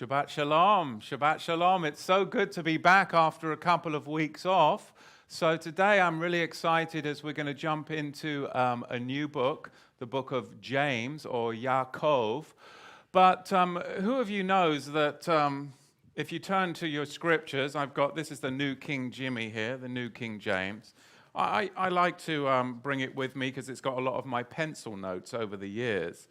Shabbat Shalom, Shabbat Shalom. It's so good to be back after a couple of weeks off. So today I'm really excited as we're going to jump into a new book, the book of James or Yaakov. But who of you knows that if you turn to your scriptures, this is the New King Jimmy here, the New King James. I like to bring it with me because it's got a lot of my pencil notes over the years.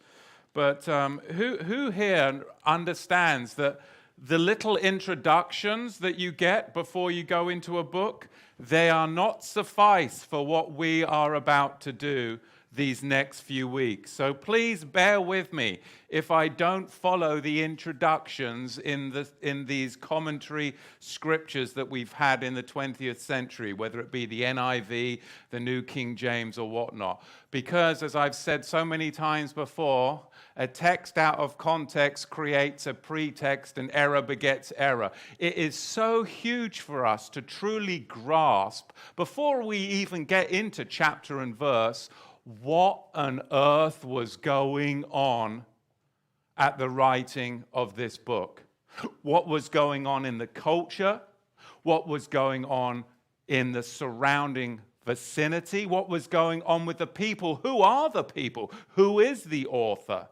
But who here understands that the little introductions that you get before you go into a book, they are not suffice for what we are about to do these next few weeks. So please bear with me if I don't follow the introductions in these commentary scriptures that we've had in the 20th century, whether it be the NIV, the New King James, or whatnot. Because, as I've said so many times before, a text out of context creates a pretext, and error begets error. It is so huge for us to truly grasp, before we even get into chapter and verse, what on earth was going on at the writing of this book? What was going on in the culture? What was going on in the surrounding vicinity? What was going on with the people? Who are the people? Who is the author?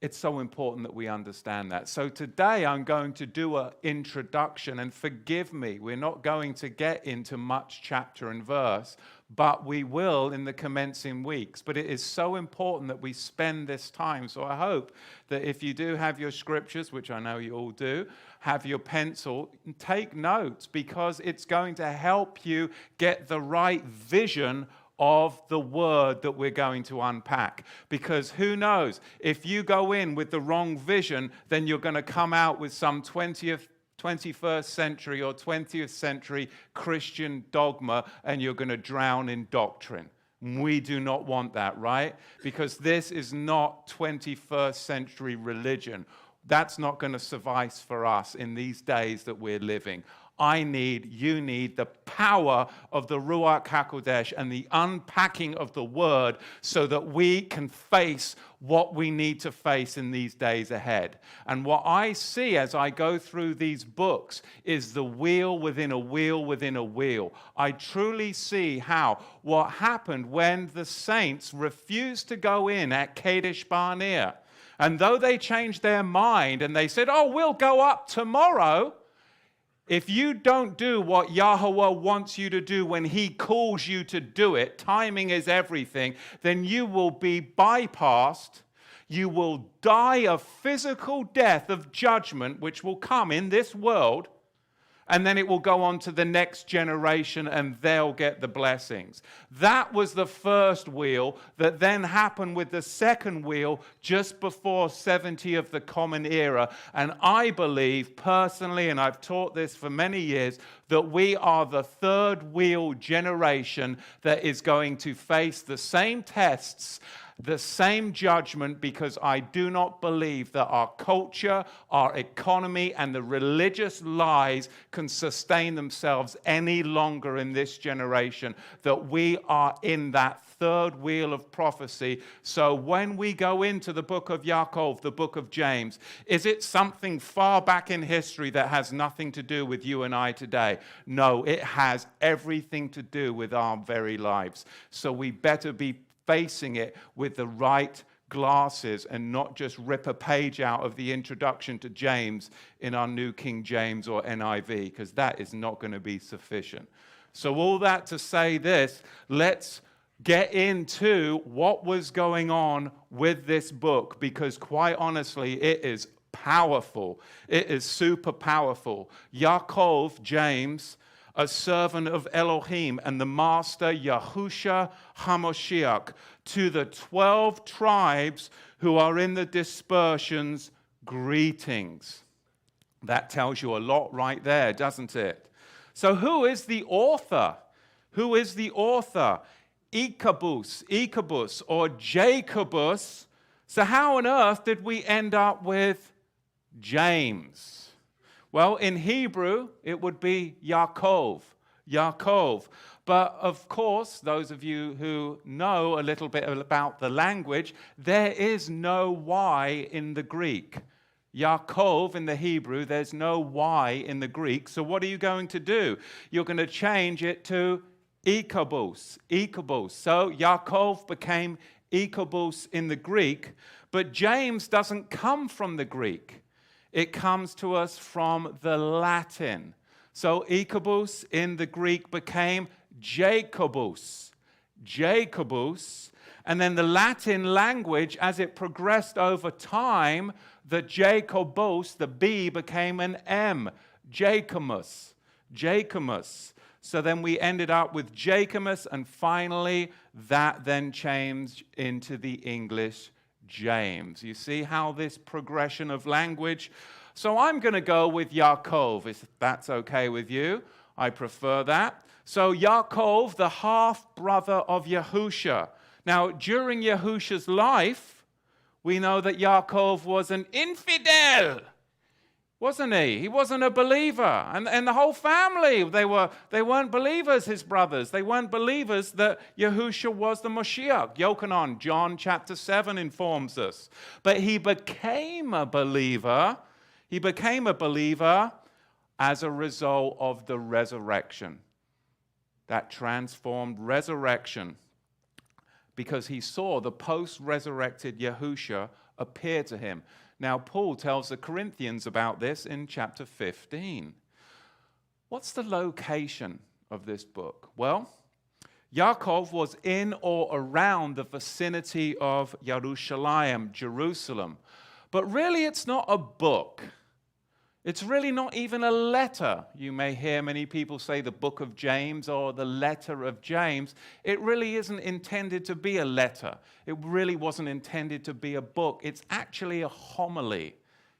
It's so important that we understand that. So today I'm going to do an introduction, and forgive me, we're not going to get into much chapter and verse, but we will in the commencing weeks. But it is so important that we spend this time. So I hope that if you do have your scriptures, which I know you all do, have your pencil, take notes, because it's going to help you get the right vision of the word that we're going to unpack. Because who knows, if you go in with the wrong vision, then you're going to come out with some 21st century or 20th century Christian dogma, and you're going to drown in doctrine. We do not want that, right? Because this is not 21st century religion. That's not going to suffice for us in these days that we're living. You need the power of the Ruach HaKodesh and the unpacking of the Word so that we can face what we need to face in these days ahead. And what I see as I go through these books is the wheel within a wheel within a wheel. I truly see how what happened when the saints refused to go in at Kadesh Barnea. And though they changed their mind and they said, oh, we'll go up tomorrow, if you don't do what Yahweh wants you to do when he calls you to do it, timing is everything, then you will be bypassed. You will die a physical death of judgment, which will come in this world, and then it will go on to the next generation and they'll get the blessings. That was the first wheel that then happened with the second wheel just before 70 of the Common Era. And I believe personally, and I've taught this for many years, that we are the third wheel generation that is going to face the same tests, the same judgment, because I do not believe that our culture, our economy, and the religious lies can sustain themselves any longer in this generation, that we are in that third wheel of prophecy. So when we go into the book of Yaakov, the book of James, is it something far back in history that has nothing to do with you and I today? No, it has everything to do with our very lives. So we better be facing it with the right glasses and not just rip a page out of the introduction to James in our New King James or NIV, because that is not going to be sufficient. So all that to say this, let's get into what was going on with this book, because quite honestly, it is powerful. It is super powerful. Yaakov, James, a servant of Elohim, and the master Yahusha HaMoshiach, to the 12 tribes who are in the dispersions, greetings. That tells you a lot right there, doesn't it? So who is the author? Who is the author? Ichabus, or Jacobus. So how on earth did we end up with James? Well, in Hebrew, it would be Yaakov. But of course, those of you who know a little bit about the language, there is no Y in the Greek. Yaakov in the Hebrew, there's no Y in the Greek. So what are you going to do? You're going to change it to Ikabos. Ikabos. So Yaakov became Ikabos in the Greek. But James doesn't come from the Greek. It comes to us from the Latin. So Ikabos in the Greek became Jacobus. Jacobus. And then the Latin language, as it progressed over time, the Jacobos, the B, became an M. Jacomus. Jacomus. So then we ended up with Jacomus, and finally that then changed into the English James. You see how this progression of language. So I'm going to go with Yaakov, if that's okay with you. I prefer that. So Yaakov, the half-brother of Yahusha. Now, during Yahusha's life, we know that Yaakov was an infidel, wasn't he? He wasn't a believer. And the whole family, they weren't believers, his brothers. They weren't believers that Yahusha was the Moshiach. Yochanan, John chapter 7 informs us. But he became a believer. He became a believer as a result of the resurrection. That transformed resurrection. Because he saw the post-resurrected Yahusha appear to him. Now, Paul tells the Corinthians about this in chapter 15. What's the location of this book? Well, Yaakov was in or around the vicinity of Jerusalem. But really, it's not a book. It's really not even a letter. You may hear many people say the book of James or the letter of James. It really isn't intended to be a letter. It really wasn't intended to be a book. It's actually a homily.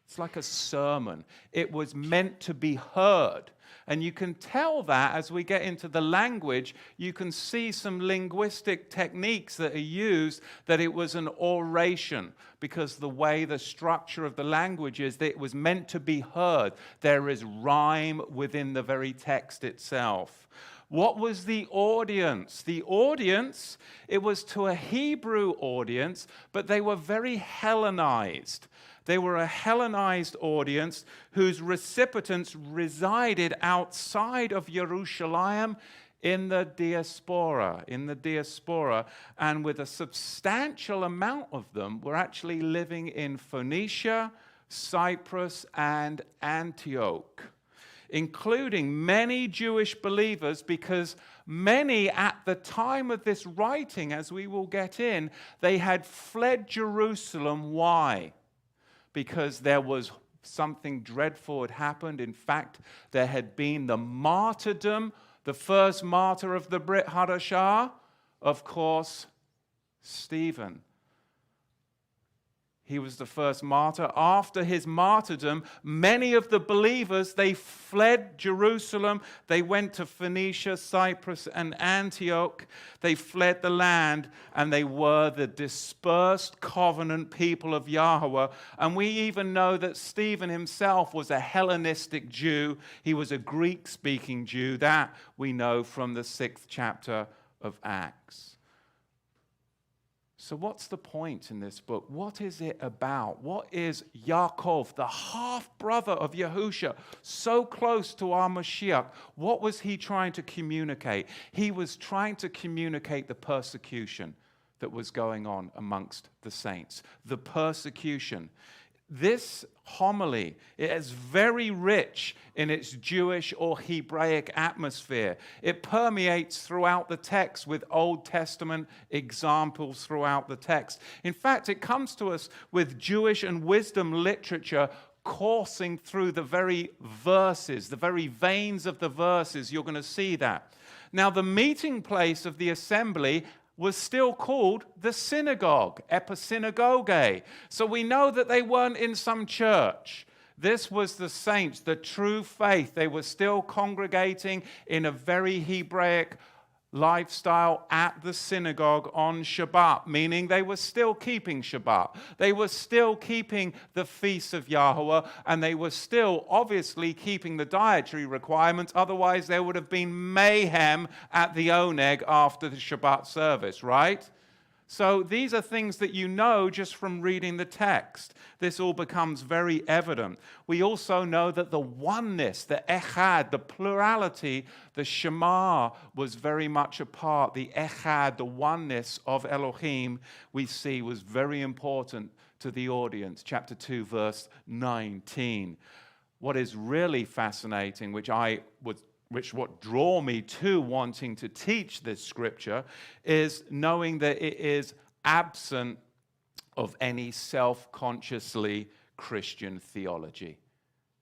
It's like a sermon. It was meant to be heard. And you can tell that as we get into the language, you can see some linguistic techniques that are used, that it was an oration, because the way the structure of the language is, that it was meant to be heard. There is rhyme within the very text itself. What was the audience? The audience, it was to a Hebrew audience, but they were very Hellenized. They were a Hellenized audience whose recipients resided outside of Jerusalem in the diaspora, and with a substantial amount of them were actually living in Phoenicia, Cyprus, and Antioch, including many Jewish believers, because many at the time of this writing, as we will get in, they had fled Jerusalem. Why? Because there was something dreadful had happened. In fact, there had been the martyrdom, the first martyr of the Brit Hadashah, of course, Stephen. He was the first martyr. After his martyrdom, many of the believers, they fled Jerusalem. They went to Phoenicia, Cyprus, and Antioch. They fled the land, and they were the dispersed covenant people of Yahweh. And we even know that Stephen himself was a Hellenistic Jew. He was a Greek-speaking Jew. That we know from the 6th chapter of Acts. So what's the point in this book? What is it about? What is Yaakov, the half-brother of Yahusha, so close to our Mashiach? What was he trying to communicate? He was trying to communicate the persecution that was going on amongst the saints. The persecution. This homily is very rich in its Jewish or Hebraic atmosphere. It permeates throughout the text with Old Testament examples throughout the text. In fact, it comes to us with Jewish and wisdom literature coursing through the very verses, the very veins of the verses. You're going to see that. Now, the meeting place of the assembly was still called the synagogue, episynagoge. So we know that they weren't in some church. This was the saints, the true faith. They were still congregating in a very Hebraic lifestyle at the synagogue on Shabbat, meaning they were still keeping Shabbat. They were still keeping the feasts of Yahweh, and they were still obviously keeping the dietary requirements. Otherwise, there would have been mayhem at the Oneg after the Shabbat service, right? So these are things that you know just from reading the text. This all becomes very evident. We also know that the oneness, the echad, the plurality, the Shema was very much a part. The echad, the oneness of Elohim, we see was very important to the audience. Chapter 2, verse 19. What is really fascinating, which what draw me to wanting to teach this scripture, is knowing that it is absent of any self-consciously Christian theology.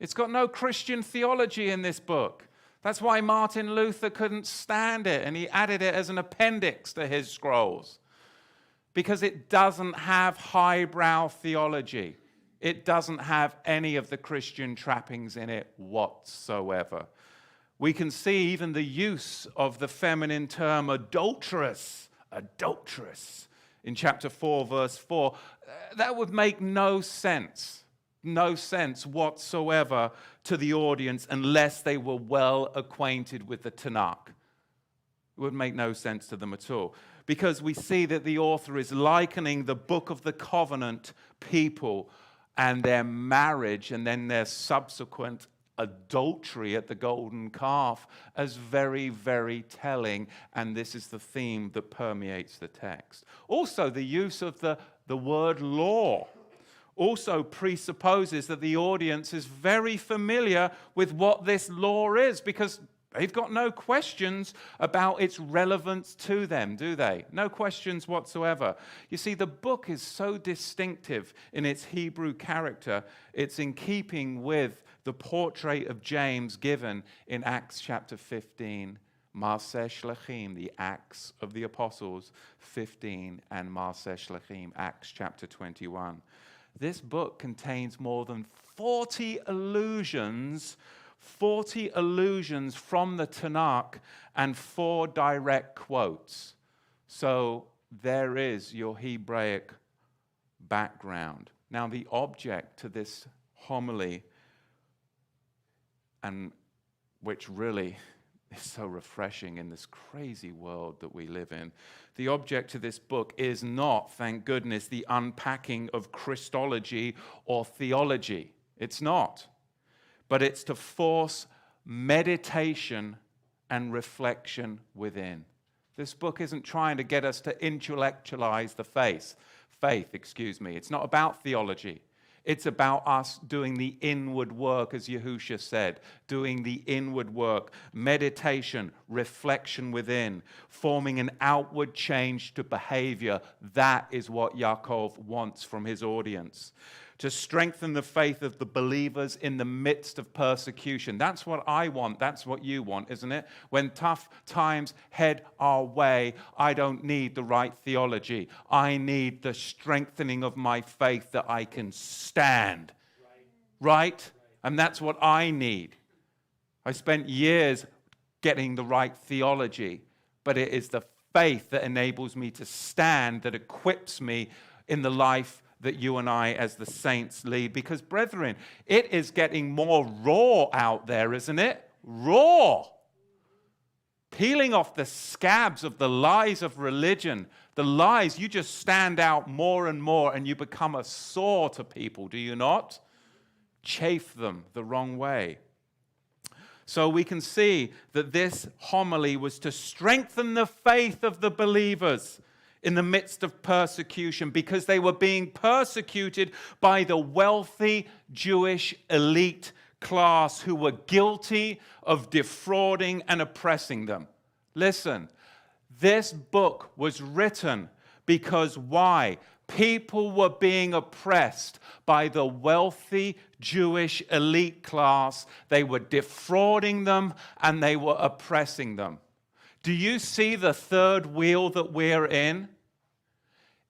It's got no Christian theology in this book. That's why Martin Luther couldn't stand it, and he added it as an appendix to his scrolls. Because it doesn't have highbrow theology. It doesn't have any of the Christian trappings in it whatsoever. We can see even the use of the feminine term adulteress, in chapter 4, verse 4. That would make no sense whatsoever to the audience unless they were well acquainted with the Tanakh. It would make no sense to them at all. Because we see that the author is likening the book of the covenant people and their marriage and then their subsequent adultery at the golden calf as very, very telling, and this is the theme that permeates the text. Also, the use of the word law also presupposes that the audience is very familiar with what this law is, because they've got no questions about its relevance to them, do they? No questions whatsoever. You see, the book is so distinctive in its Hebrew character, it's in keeping with the portrait of James given in Acts chapter 15, Maaseh Shlachim, the Acts of the Apostles 15, and Maaseh Shlachim, Acts chapter 21. This book contains more than 40 allusions from the Tanakh and 4 direct quotes. So there is your Hebraic background. Now, the object to this homily, and which really is so refreshing in this crazy world that we live in, the object to this book is not, thank goodness, the unpacking of Christology or theology. It's not. But it's to force meditation and reflection within. This book isn't trying to get us to intellectualize the faith. It's not about theology. It's about us doing the inward work, as Yahusha said, doing the inward work, meditation, reflection within, forming an outward change to behavior. That is what Yaakov wants from his audience. To strengthen the faith of the believers in the midst of persecution. That's what I want. That's what you want, isn't it? When tough times head our way, I don't need the right theology. I need the strengthening of my faith that I can stand. Right? And that's what I need. I spent years getting the right theology, but it is the faith that enables me to stand, that equips me in the life that you and I as the saints lead. Because, brethren, it is getting more raw out there, isn't it? Raw. Peeling off the scabs of the lies of religion. The lies, you just stand out more and more and you become a sore to people, do you not? Chafe them the wrong way. So we can see that this homily was to strengthen the faith of the believers in the midst of persecution, because they were being persecuted by the wealthy Jewish elite class who were guilty of defrauding and oppressing them. Listen, this book was written because why? People were being oppressed by the wealthy Jewish elite class. They were defrauding them and they were oppressing them. Do you see the third wheel that we're in?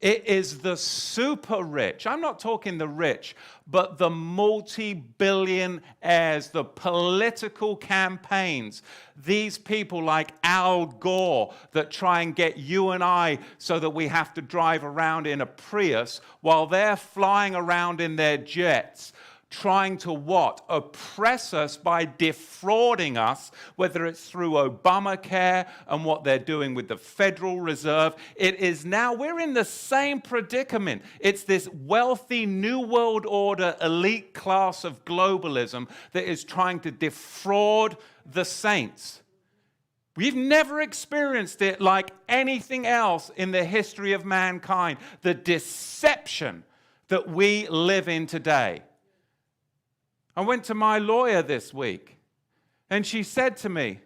It is the super rich. I'm not talking the rich, but the multi-billionaires, the political campaigns. These people like Al Gore that try and get you and I so that we have to drive around in a Prius while they're flying around in their jets, trying to what? Oppress us by defrauding us, whether it's through Obamacare and what they're doing with the Federal Reserve. It is now, we're in the same predicament. It's this wealthy New World Order elite class of globalism that is trying to defraud the saints. We've never experienced it like anything else in the history of mankind. The deception that we live in today. I went to my lawyer this week, and she said to me,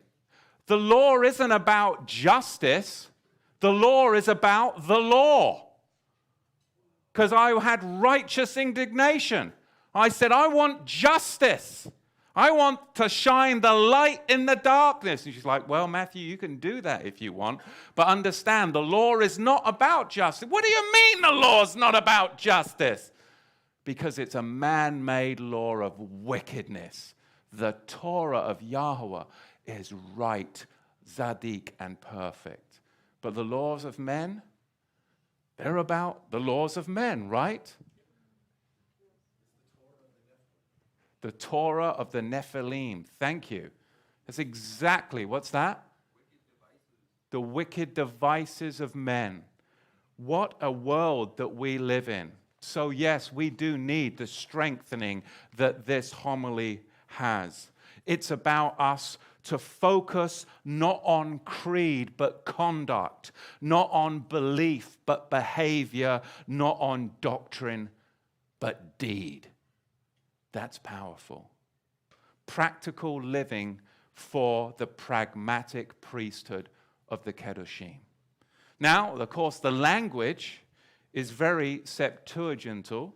the law isn't about justice. The law is about the law. Because I had righteous indignation. I said, I want justice. I want to shine the light in the darkness. And she's like, well, Matthew, you can do that if you want. But understand, the law is not about justice. What do you mean the law is not about justice? Because it's a man-made law of wickedness. The Torah of Yahweh is right, Tzadik, and perfect. But the laws of men, they're about the laws of men, right? The Torah of the Nephilim. Thank you. That's exactly, what's that? The wicked devices of men. What a world that we live in. So yes, we do need the strengthening that this homily has. It's about us to focus not on creed but conduct, not on belief but behavior, not on doctrine but deed. That's powerful. Practical living for the pragmatic priesthood of the Kedoshim. Now, of course, the language is very Septuagintal,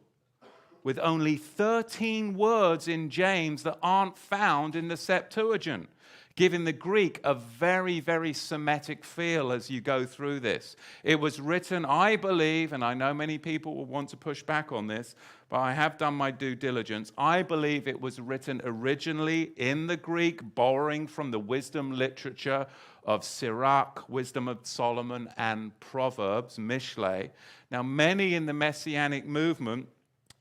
with only 13 words in James that aren't found in the Septuagint, giving the Greek a very, very Semitic feel as you go through this. It was written, I believe, and I know many people will want to push back on this, but I have done my due diligence. I believe it was written originally in the Greek, borrowing from the wisdom literature of Sirach, Wisdom of Solomon, and Proverbs, Mishlei. Now, many in the Messianic movement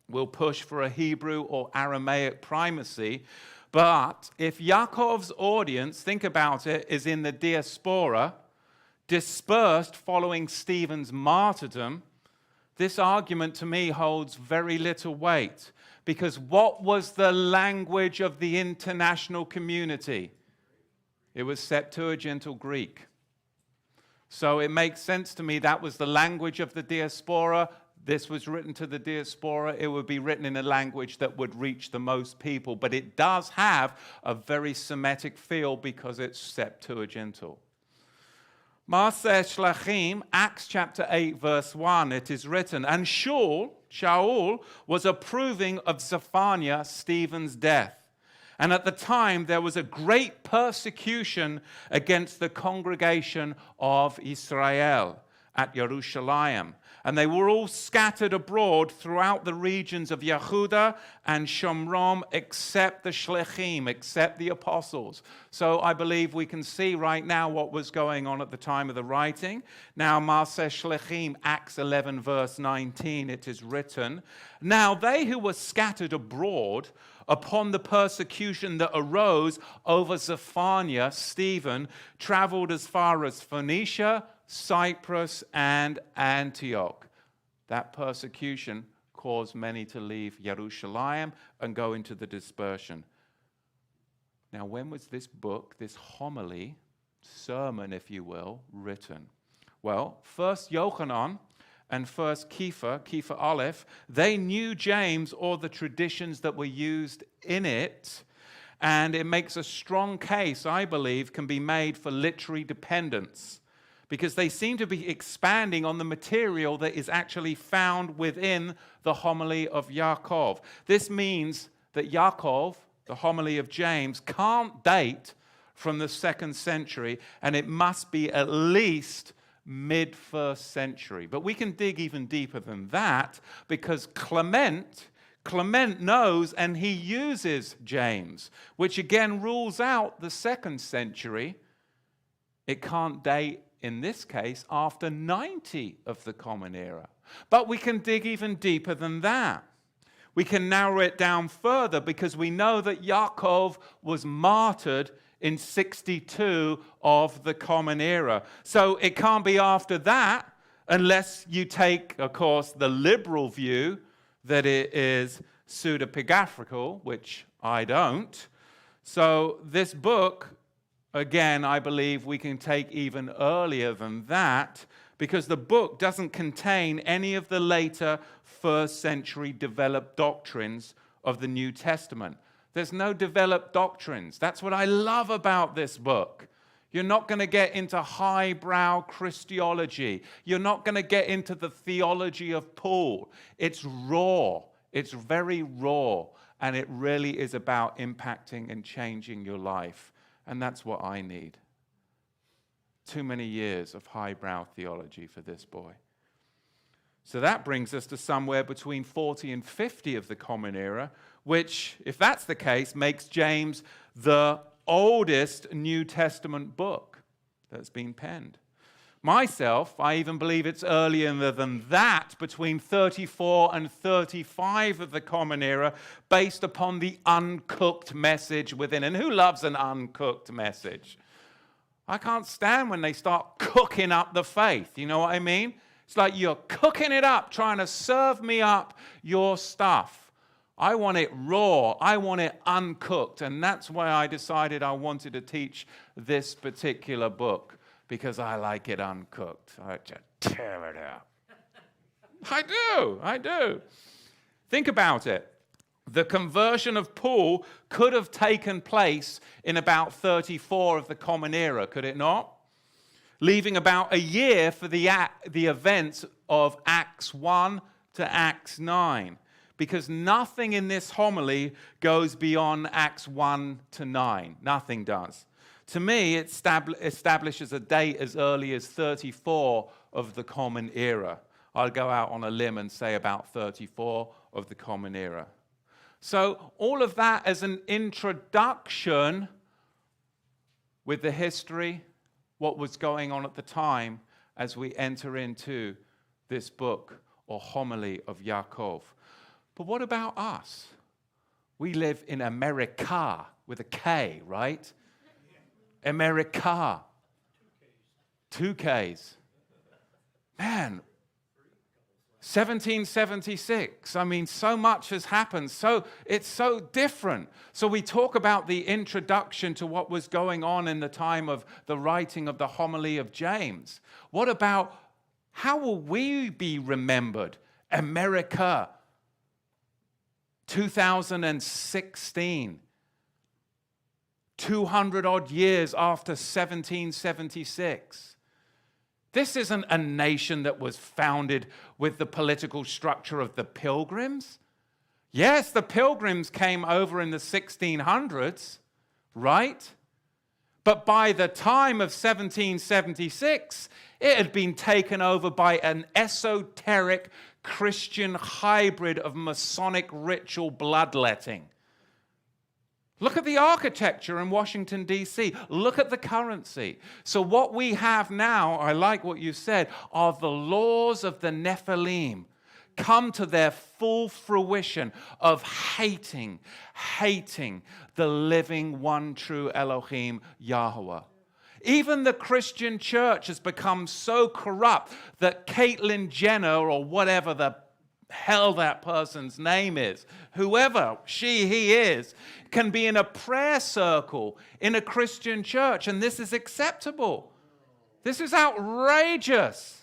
will push for a Hebrew or Aramaic primacy, but if Yaakov's audience, think about it, is in the diaspora, dispersed following Stephen's martyrdom, this argument to me holds very little weight. Because what was the language of the international community? It was Septuagintal Greek. So it makes sense to me that was the language of the diaspora. This was written to the diaspora. It would be written in a language that would reach the most people. But it does have a very Semitic feel because it's Septuagintal. Maaseh Shlachim, Acts chapter 8, verse 1, it is written, and Shaul was approving of Zephaniah, Stephen's death. And at the time, there was a great persecution against the congregation of Israel at Jerusalem. And they were all scattered abroad throughout the regions of Yehuda and Shomron, except the Shlechim, except the apostles. So I believe we can see right now what was going on at the time of the writing. Now, Maaseh Shlechim, Acts 11, verse 19, it is written, now they who were scattered abroad upon the persecution that arose over Zephaniah, Stephen, traveled as far as Phoenicia, Cyprus, and Antioch. That persecution caused many to leave Jerusalem and go into the dispersion. Now, when was this book, this homily, sermon, if you will, written? Well, first Yochanan and first Kepha Aleph, they knew James or the traditions that were used in it, and it makes a strong case, I believe, can be made for literary dependence, because they seem to be expanding on the material that is actually found within the homily of Yaakov. This means that Yaakov, the homily of James, can't date from the 2nd century, and it must be at least mid-1st century. But we can dig even deeper than that, because Clement knows and he uses James, which again rules out the 2nd century. It can't date, in this case, after 90 of the Common Era. But we can dig even deeper than that. We can narrow it down further because we know that Yaakov was martyred in 62 of the Common Era. So it can't be after that unless you take, of course, the liberal view that it is pseudepigraphal, which I don't. So this book, again, I believe we can take even earlier than that because the book doesn't contain any of the later first century developed doctrines of the New Testament. There's no developed doctrines. That's what I love about this book. You're not going to get into highbrow Christology. You're not going to get into the theology of Paul. It's raw. It's very raw. And it really is about impacting and changing your life. And that's what I need. Too many years of highbrow theology for this boy. So that brings us to somewhere between 40 and 50 of the Common Era, which, if that's the case, makes James the oldest New Testament book that's been penned. Myself, I even believe it's earlier than that, between 34 and 35 of the Common Era, based upon the uncooked message within. And who loves an uncooked message? I can't stand when they start cooking up the faith. You know what I mean? It's like you're cooking it up, trying to serve me up your stuff. I want it raw. I want it uncooked. And that's why I decided I wanted to teach this particular book, because I like it uncooked. I like to tear it out. I do. Think about it. The conversion of Paul could have taken place in about 34 of the Common Era, could it not? Leaving about a year for the events of Acts 1 to Acts 9. Because nothing in this homily goes beyond Acts 1 to 9. Nothing does. To me, it establishes a date as early as 34 of the Common Era. I'll go out on a limb and say about 34 of the Common Era. So all of that as an introduction with the history, what was going on at the time as we enter into this book or homily of Yaakov. But what about us? We live in America with a K, right? America. 2 Ks. Man, 1776. I mean, so much has happened. So it's so different. So we talk about the introduction to what was going on in the time of the writing of the homily of James. What about how will we be remembered? America, 2016. 200 odd years after 1776. This isn't a nation that was founded with the political structure of the Pilgrims. Yes, the Pilgrims came over in the 1600s, right? But by the time of 1776, it had been taken over by an esoteric Christian hybrid of Masonic ritual bloodletting. Look at the architecture in Washington, D.C. Look at the currency. So what we have now, I like what you said, are the laws of the Nephilim come to their full fruition of hating the living one true Elohim, Yahweh. Even the Christian church has become so corrupt that Caitlyn Jenner, or whatever the hell that person's name is, whoever he is, can be in a prayer circle in a Christian church, and this is acceptable. This is outrageous.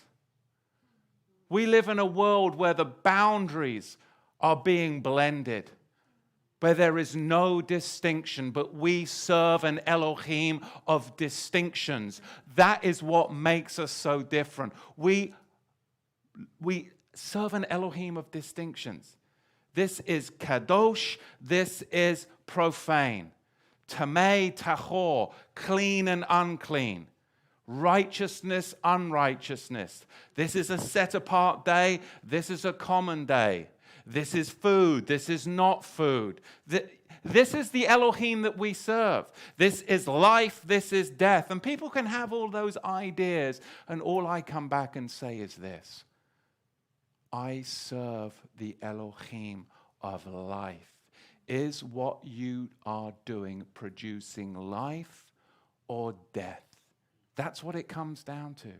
We live in a world where the boundaries are being blended, where there is no distinction, but we serve an Elohim of distinctions. That is what makes us so different. We serve an Elohim of distinctions. This is kadosh, this is profane. Tamei, tahor, clean and unclean. Righteousness, unrighteousness. This is a set-apart day, this is a common day. This is food, this is not food. This is the Elohim that we serve. This is life, this is death. And people can have all those ideas, and all I come back and say is this: I serve the Elohim of life. Is what you are doing producing life or death? That's what it comes down to.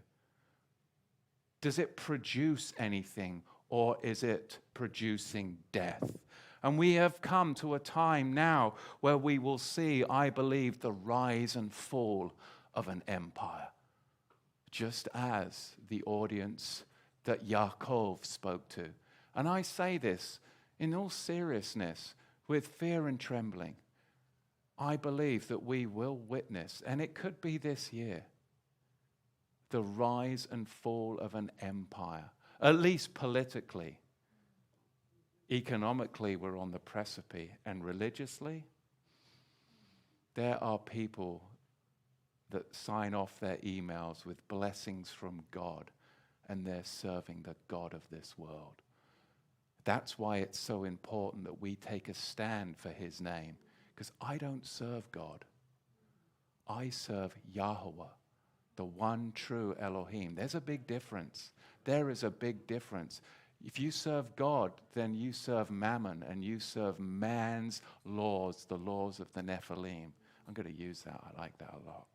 Does it produce anything, or is it producing death? And we have come to a time now where we will see, I believe, the rise and fall of an empire. Just as the audience that Yaakov spoke to. And I say this in all seriousness, with fear and trembling. I believe that we will witness, and it could be this year, the rise and fall of an empire, at least politically. Economically, we're on the precipice, and religiously, there are people that sign off their emails with blessings from God, and they're serving the God of this world. That's why it's so important that we take a stand for his name, because I don't serve God. I serve Yahweh, the one true Elohim. There's a big difference. There is a big difference. If you serve God, then you serve Mammon, and you serve man's laws, the laws of the Nephilim. I'm going to use that. I like that a lot.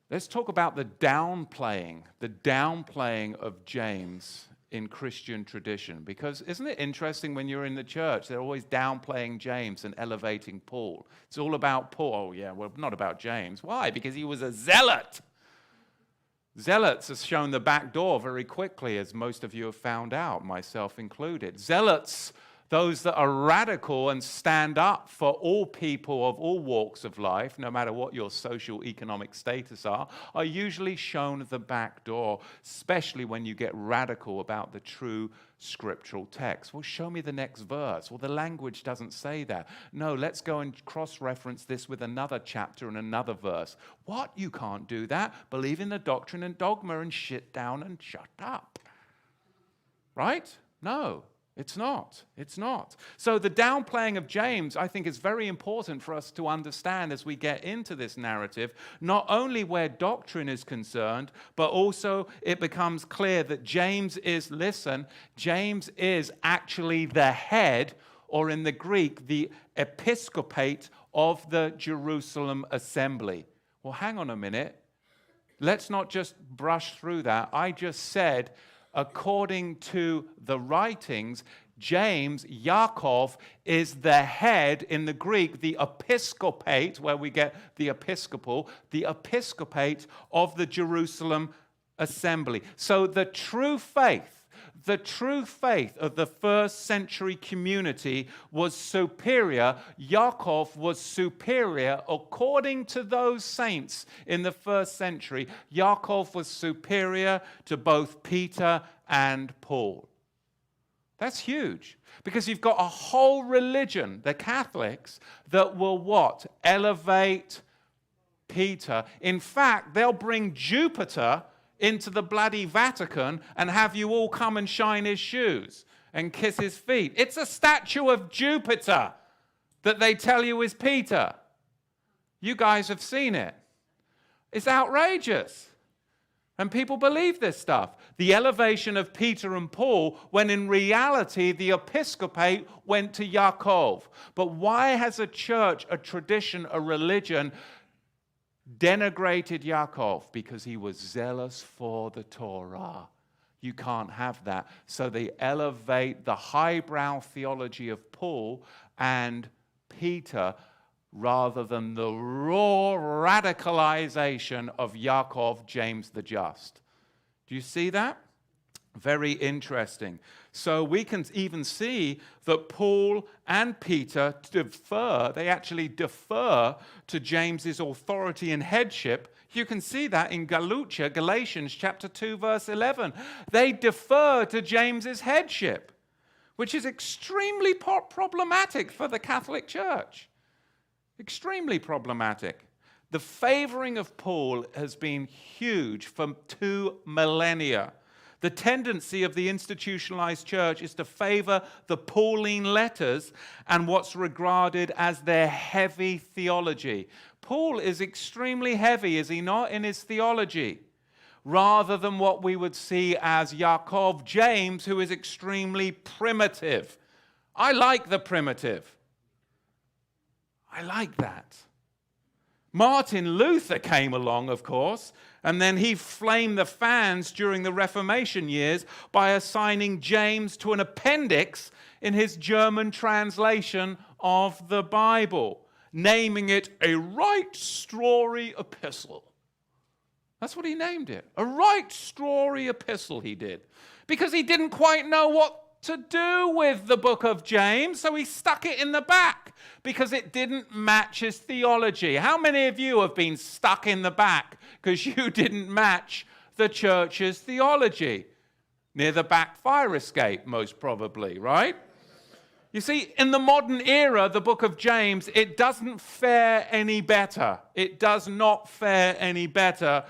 Let's talk about the downplaying of James in Christian tradition. Because isn't it interesting when you're in the church, they're always downplaying James and elevating Paul. It's all about Paul. Oh, yeah, well, not about James. Why? Because he was a zealot. Zealots have shown the back door very quickly, as most of you have found out, myself included. Zealots, those that are radical and stand up for all people of all walks of life, no matter what your social economic status are usually shown the back door, especially when you get radical about the true scriptural text. Well, show me the next verse. Well, the language doesn't say that. No, let's go and cross-reference this with another chapter and another verse. What? You can't do that. Believe in the doctrine and dogma and shit down and shut up. Right? No. It's not. It's not. So the downplaying of James, I think, is very important for us to understand as we get into this narrative, not only where doctrine is concerned, but also it becomes clear that James is actually the head, or in the Greek, the Episcopate of the Jerusalem assembly. Well, hang on a minute. Let's not just brush through that. I just said, according to the writings, James, Yaakov, is the head in the Greek, the Episcopate, where we get the Episcopal, the Episcopate of the Jerusalem assembly. So the true faith of the first century community was superior. Yaakov was superior according to those saints in the first century. Yaakov was superior to both Peter and Paul. That's huge, because you've got a whole religion, the Catholics, that will what? Elevate Peter. In fact, they'll bring Jupiter into the bloody Vatican and have you all come and shine his shoes and kiss his feet. It's a statue of Jupiter that they tell you is Peter. You guys have seen it. It's outrageous. And people believe this stuff. The elevation of Peter and Paul, when in reality the episcopate went to Yaakov. But why has a church, a tradition, a religion denigrated Yaakov? Because he was zealous for the Torah. You can't have that. So they elevate the highbrow theology of Paul and Peter rather than the raw radicalization of Yaakov, James the Just. Do you see that? Very interesting. So we can even see that Paul and Peter they actually defer to James's authority and headship. You can see that in Galatians chapter 2, verse 11. They defer to James's headship, which is extremely problematic for the Catholic Church. Extremely problematic. The favoring of Paul has been huge for 2 millennia. The tendency of the institutionalized church is to favor the Pauline letters and what's regarded as their heavy theology. Paul is extremely heavy, is he not, in his theology? rather than what we would see as Yaakov, James, who is extremely primitive. I like the primitive. I like that. Martin Luther came along, of course, and then he flamed the fans during the Reformation years by assigning James to an appendix in his German translation of the Bible, naming it a right strawy epistle. That's what he named it. A right strawy epistle he did. Because he didn't quite know what to do with the book of James, so he stuck it in the back because it didn't match his theology. How many of you have been stuck in the back because you didn't match the church's theology? Near the back fire escape, most probably, right? You see, in the modern era, the book of James, it doesn't fare any better. It does not fare any better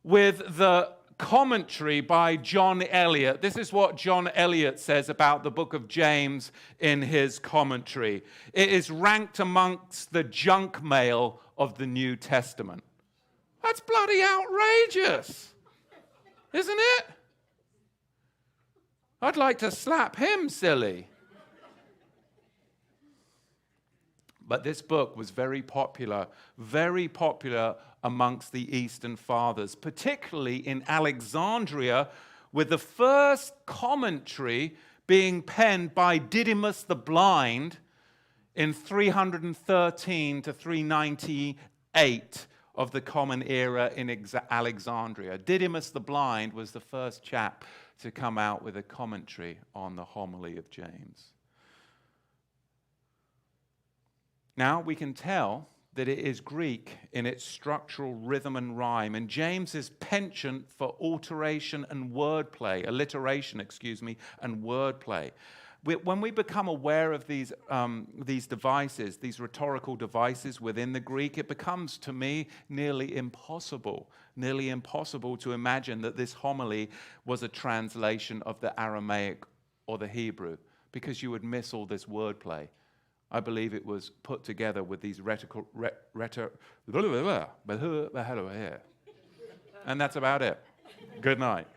with the commentary by John Eliot. This is what John Eliot says about the book of James in his commentary. It is ranked amongst the junk mail of the New Testament. That's bloody outrageous, isn't it? I'd like to slap him silly. But this book was very popular amongst the Eastern Fathers, particularly in Alexandria, with the first commentary being penned by Didymus the Blind in 313 to 398 of the Common Era in Alexandria. Didymus the Blind was the first chap to come out with a commentary on the homily of James. Now, we can tell that it is Greek in its structural rhythm and rhyme, and James's penchant for alliteration and wordplay, and wordplay. When we become aware of these devices, these rhetorical devices within the Greek, it becomes, to me, nearly impossible to imagine that this homily was a translation of the Aramaic or the Hebrew, because you would miss all this wordplay. I believe it was put together with these and that's about it. Good night.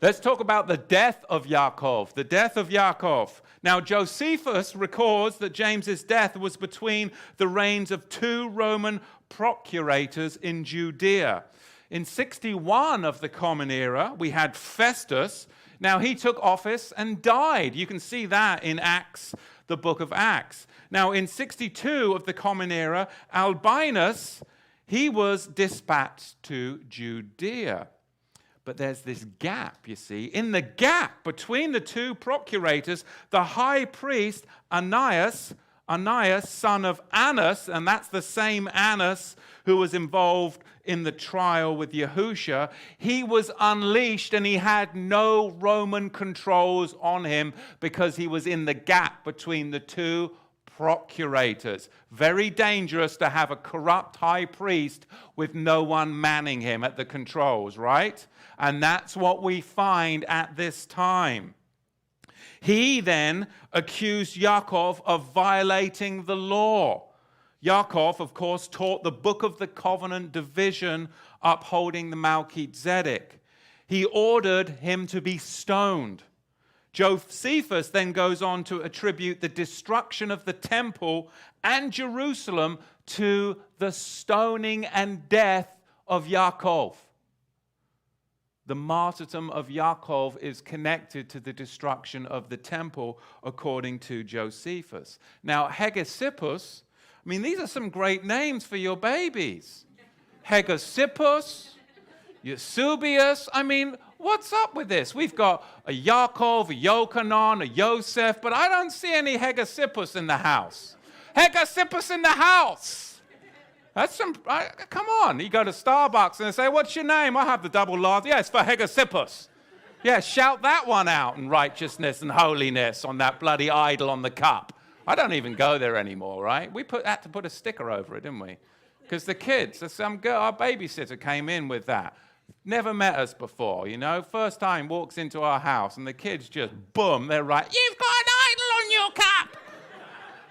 Let's talk about the death of Yaakov. The death of Yaakov. Now, Josephus records that James's death was between the reigns of two Roman procurators in Judea. In 61 of the Common Era, we had Festus. Now, he took office and died. You can see that in Acts, the book of Acts. Now, in 62 of the Common Era, Albinus, he was dispatched to Judea. But there's this gap, you see. In the gap between the two procurators, the high priest Ananias, son of Annas, and that's the same Annas who was involved in the trial with Yahusha, he was unleashed and he had no Roman controls on him because he was in the gap between the two procurators. Very dangerous to have a corrupt high priest with no one manning him at the controls, right? And that's what we find at this time. He then accused Yaakov of violating the law. Yaakov, of course, taught the Book of the Covenant division upholding the Melchizedek. He ordered him to be stoned. Josephus then goes on to attribute the destruction of the temple and Jerusalem to the stoning and death of Yaakov. The martyrdom of Yaakov is connected to the destruction of the temple, according to Josephus. Now, Hegesippus, these are some great names for your babies. Hegesippus, Eusebius. What's up with this? We've got a Yaakov, a Yochanan, a Yosef, but I don't see any Hegesippus in the house. Hegesippus in the house. That's some, come on. You go to Starbucks and they say, what's your name? I have the double large. Yeah, it's for Hegesippus. Yeah, shout that one out in righteousness and holiness on that bloody idol on the cup. I don't even go there anymore, right? We had to put a sticker over it, didn't we? Because the kids, some girl, our babysitter came in with that. Never met us before, First time walks into our house and the kids just, boom, they're right. You've got an idol on your cup.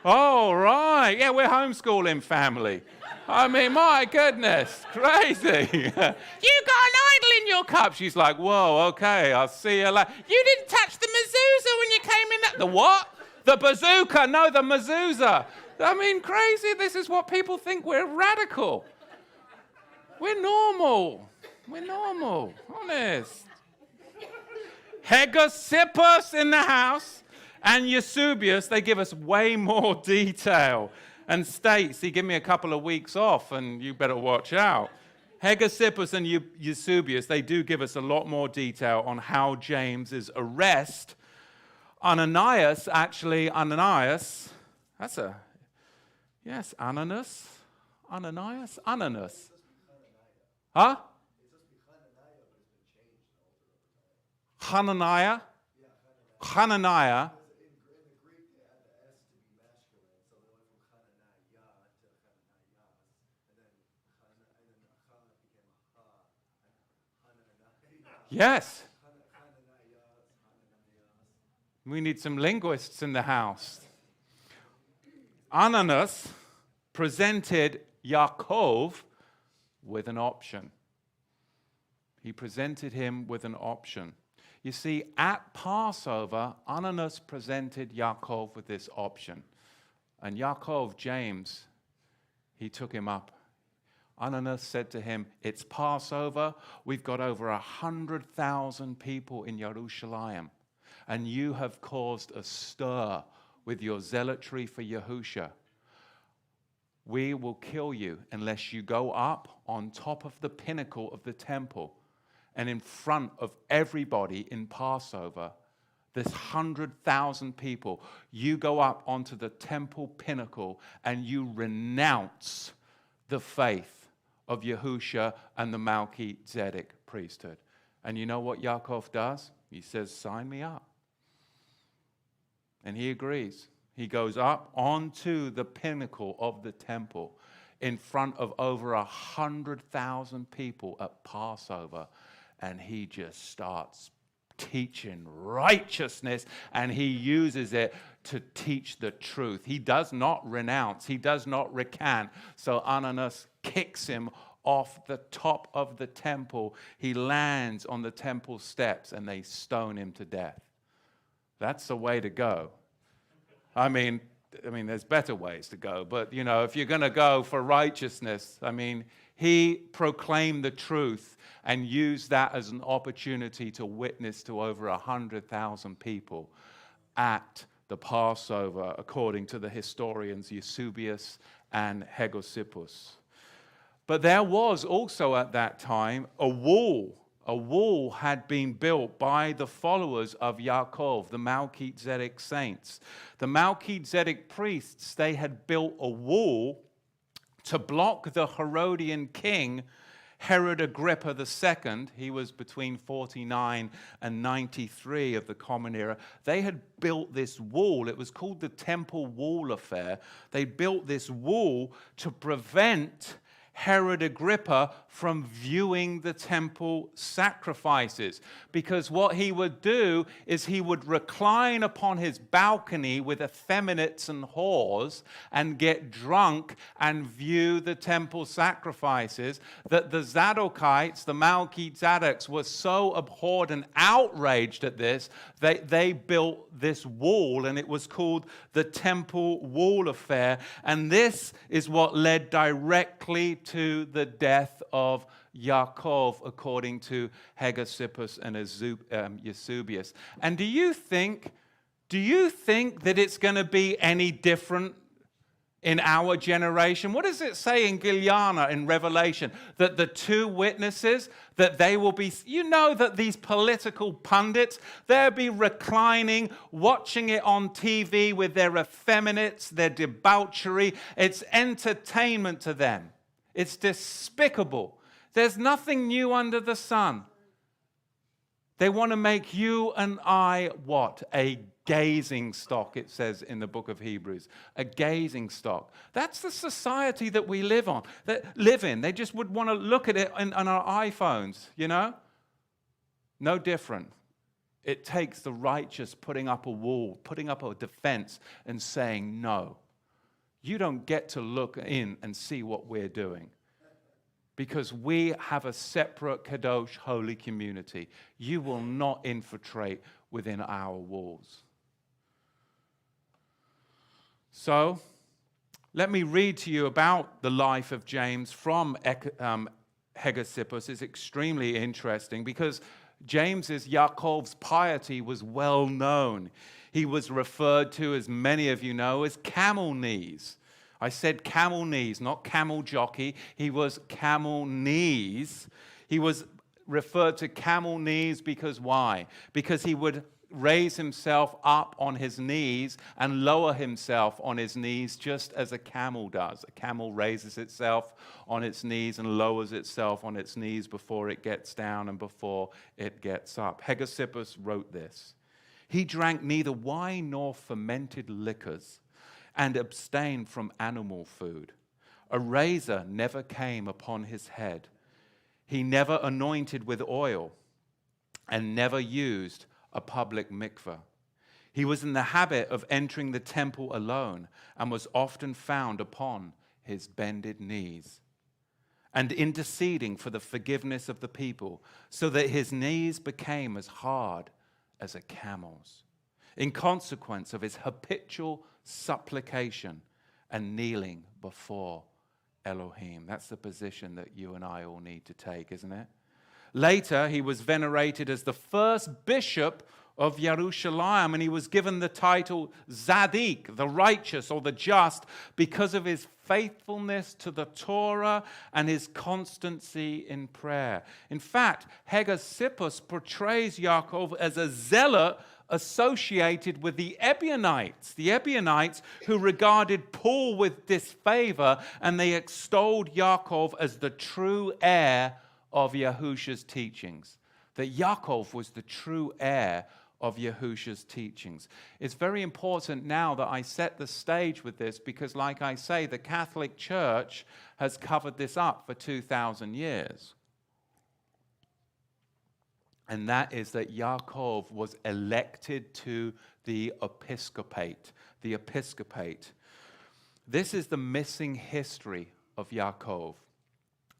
Oh, right. Yeah, we're homeschooling family. I mean, my goodness, crazy. You got an idol in your cup. She's like, whoa, okay, I'll see you later. You didn't touch the mezuzah when you came in. The what? The bazooka. No, the mezuzah. I mean, crazy. This is what people think. We're radical. We're normal. We're normal. Honest. Hegosippus in the house and Eusebius, they give us way more detail and states, he give me a couple of weeks off and you better watch out. Hegosippus and Eusebius, they do give us a lot more detail on how James's arrest. Ananias, that's a, yes, Ananias. Huh? Hananiah. Hananiah. Yes. We need some linguists in the house. Ananias presented Yaakov with an option. He presented him with an option. You see, at Passover, Ananias presented Yaakov with this option. And Yaakov, James, he took him up. Ananias said to him, it's Passover. We've got over 100,000 people in Jerusalem. And you have caused a stir with your zealotry for Yahusha. We will kill you unless you go up on top of the pinnacle of the temple. And in front of everybody in Passover, this 100,000 people, you go up onto the temple pinnacle and you renounce the faith of Yahusha and the Melchizedek priesthood. And you know what Yaakov does? He says, sign me up. And he agrees. He goes up onto the pinnacle of the temple in front of over 100,000 people at Passover. And he just starts teaching righteousness, and he uses it to teach the truth. He does not renounce. He does not recant. So Ananias kicks him off the top of the temple. He lands on the temple steps, and they stone him to death. That's the way to go. I mean, there's better ways to go, but, if you're going to go for righteousness, he proclaimed the truth and used that as an opportunity to witness to over 100,000 people at the Passover, according to the historians Eusebius and Hegosippus. But there was also at that time a wall. A wall had been built by the followers of Yaakov, the Melchizedek saints. The Melchizedek priests, they had built a wall to block the Herodian king, Herod Agrippa II. He was between 49 and 93 of the Common Era. They had built this wall. It was called the Temple Wall Affair. They built this wall to prevent Herod Agrippa from viewing the temple sacrifices. Because what he would do is he would recline upon his balcony with effeminates and whores and get drunk and view the temple sacrifices, that the Zadokites, the Melchizedeks, were so abhorred and outraged at this, they built this wall, and it was called the Temple Wall Affair. And this is what led directly to the death of Yaakov, according to Hegosippus and Eusebius. And do you think that it's going to be any different in our generation? What does it say in Gileana in Revelation? That the two witnesses, that they will be, that these political pundits, they'll be reclining, watching it on TV with their effeminates, their debauchery. It's entertainment to them. It's despicable. There's nothing new under the sun. They want to make you and I what? A gazing stock, it says in the book of Hebrews. A gazing stock. That's the society that we live in. They just would want to look at it on our iPhones, No different. It takes the righteous putting up a wall, putting up a defense and saying, no, you don't get to look in and see what we're doing. Because we have a separate Kadosh holy community. You will not infiltrate within our walls. So, let me read to you about the life of James from Hegesippus. It's extremely interesting because James's, Yaakov's piety was well known. He was referred to, as many of you know, as camel knees. I said camel knees, not camel jockey. He was camel knees. He was referred to camel knees because why? Because he would raise himself up on his knees and lower himself on his knees just as a camel does. A camel raises itself on its knees and lowers itself on its knees before it gets down and before it gets up. Hegesippus wrote this. He drank neither wine nor fermented liquors and abstained from animal food. A razor never came upon his head. He never anointed with oil and never used a public mikveh. He was in the habit of entering the temple alone and was often found upon his bended knees and interceding for the forgiveness of the people, so that his knees became as hard as a camel's, in consequence of his habitual supplication and kneeling before Elohim. That's the position that you and I all need to take, isn't it? Later, he was venerated as the first bishop of Jerusalem, and he was given the title Tzadik, the righteous or the just, because of his faithfulness to the Torah and his constancy in prayer. In fact, Hegesippus portrays Yaakov as a zealot associated with the Ebionites who regarded Paul with disfavor, and they extolled Yaakov as the true heir of Yahusha's teachings. That Yaakov was the true heir of Yahusha's teachings. It's very important now that I set the stage with this because, like I say, the Catholic Church has covered this up for 2,000 years. And that is that Yaakov was elected to the Episcopate. The Episcopate. This is the missing history of Yaakov.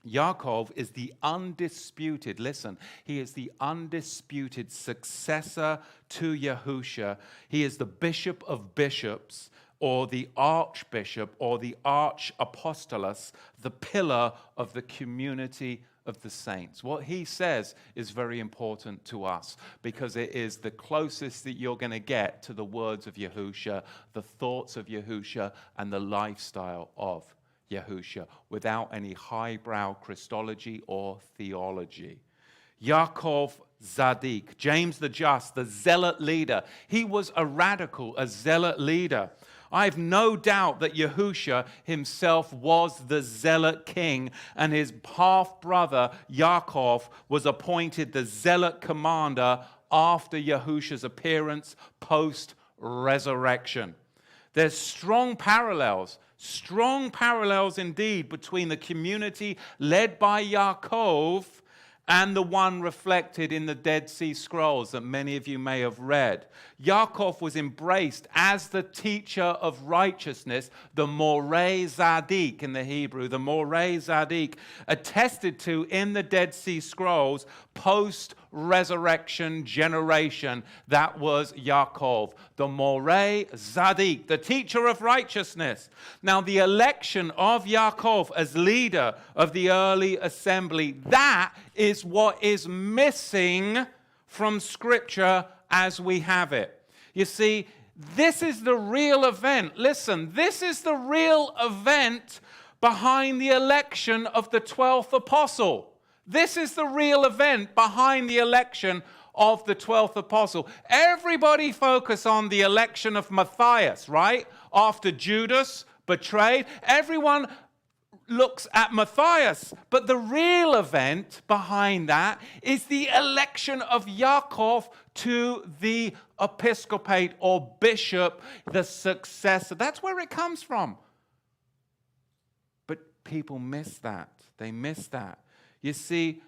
Yaakov is the undisputed, listen, he is the undisputed successor to Yahusha. He is the bishop of bishops, or the archbishop, or the archapostolus, the pillar of the community of the saints. What he says is very important to us because it is the closest that you're going to get to the words of Yahusha, the thoughts of Yahusha, and the lifestyle of Yahusha, without any highbrow Christology or theology. Yaakov Tzadik, James the Just, the Zealot Leader. He was a radical, a Zealot Leader. I have no doubt that Yahusha himself was the Zealot king, and his half-brother Yaakov was appointed the Zealot commander after Yahusha's appearance post-resurrection. There's strong parallels indeed between the community led by Yaakov and the one reflected in the Dead Sea Scrolls that many of you may have read. Yaakov was embraced as the teacher of righteousness, the Moreh Tzadik in the Hebrew, the Moreh Tzadik, attested to in the Dead Sea Scrolls, post-resurrection generation. That was Yaakov, the Moreh Tzadik, the teacher of righteousness. Now, the election of Yaakov as leader of the early assembly, that is what is missing from Scripture as we have it. You see, this is the real event. Listen, this is the real event behind the election of the 12th apostle. This is the real event behind the election of the 12th apostle. Everybody focus on the election of Matthias, right? After Judas betrayed, everyone looks at Matthias, but the real event behind that is the election of Yaakov to the episcopate or bishop, the successor. That's where it comes from. But people miss that. They miss that. You see,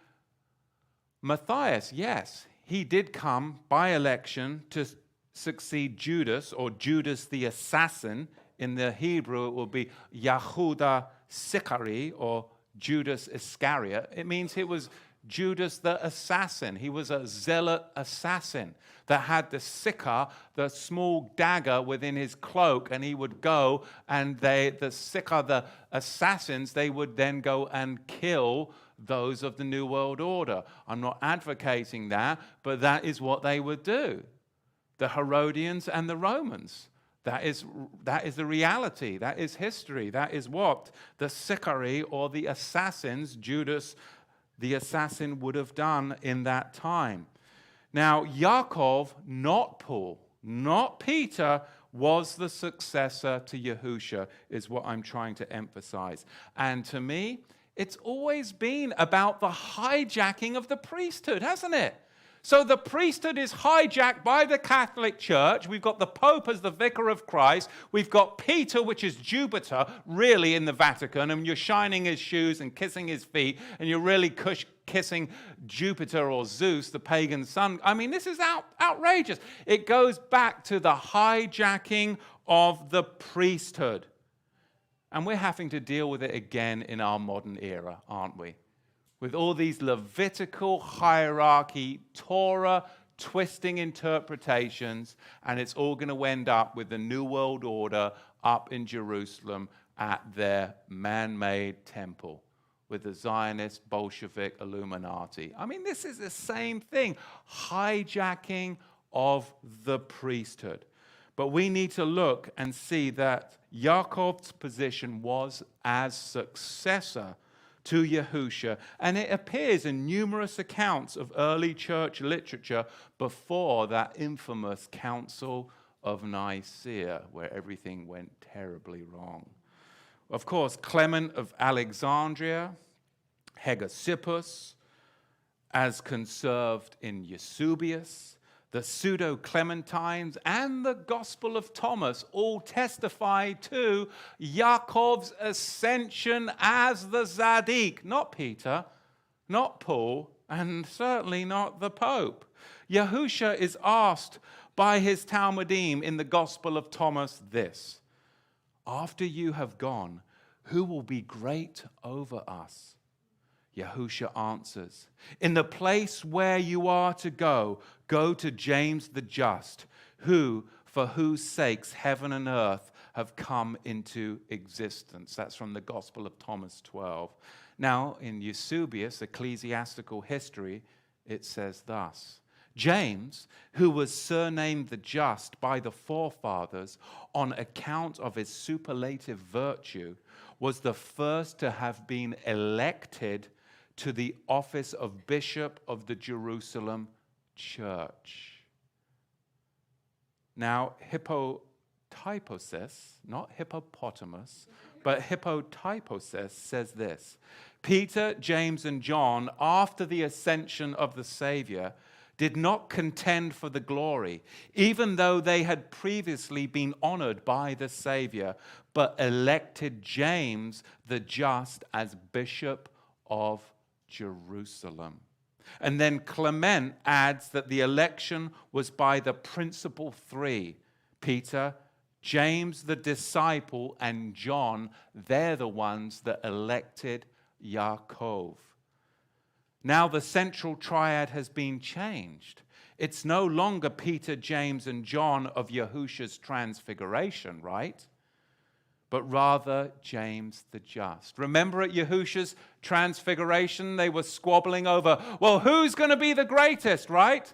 Matthias, yes, he did come by election to succeed Judas, or Judas the assassin in the Hebrew, it will be Yehuda Sicari, or Judas Iscariot. It means he was Judas the assassin. He was a zealot assassin that had the sikar, the small dagger within his cloak, and he would go and the sikar, the assassins, they would then go and kill those of the New World Order. I'm not advocating that, but that is what they would do. The Herodians and the Romans. That is the reality. That is history. That is what the Sicari, or the assassins, Judas the assassin, would have done in that time. Now, Yaakov, not Paul, not Peter, was the successor to Yahusha, is what I'm trying to emphasize. And to me, it's always been about the hijacking of the priesthood, hasn't it? So the priesthood is hijacked by the Catholic Church. We've got the Pope as the vicar of Christ. We've got Peter, which is Jupiter, really in the Vatican, and you're shining his shoes and kissing his feet, and you're really kissing Jupiter or Zeus, the pagan sun. I mean, this is outrageous. It goes back to the hijacking of the priesthood. And we're having to deal with it again in our modern era, aren't we? With all these Levitical hierarchy, Torah twisting interpretations, and it's all going to end up with the New World Order up in Jerusalem at their man-made temple with the Zionist, Bolshevik, Illuminati. I mean, this is the same thing, hijacking of the priesthood. But we need to look and see that Yaakov's position was as successor to Yahusha, and it appears in numerous accounts of early church literature before that infamous Council of Nicaea, where everything went terribly wrong. Of course, Clement of Alexandria, Hegesippus, as conserved in Eusebius, the Pseudo-Clementines, and the Gospel of Thomas all testify to Yaakov's ascension as the Tzadik, not Peter, not Paul, and certainly not the Pope. Yahusha is asked by his Talmudim in the Gospel of Thomas this: "After you have gone, who will be great over us?" Yahusha answers, "In the place where you are to go, go to James the Just, for whose sakes heaven and earth have come into existence." That's from the Gospel of Thomas 12. Now, in Eusebius' Ecclesiastical History, it says thus: "James, who was surnamed the Just by the forefathers on account of his superlative virtue, was the first to have been elected to the office of Bishop of the Jerusalem Church." Now, hippotyposis, not hippopotamus, but hippotyposis says this: Peter, James, and John, after the ascension of the Savior, did not contend for the glory, even though they had previously been honored by the Savior, but elected James the Just as Bishop of Jerusalem. And then Clement adds that the election was by the principal three: Peter, James the disciple, and John. They're the ones that elected Yaakov. Now the central triad has been changed. It's no longer Peter, James, and John of Yahusha's transfiguration, right? But rather James the Just. Remember at Yahusha's transfiguration, they were squabbling over, well, who's going to be the greatest, right?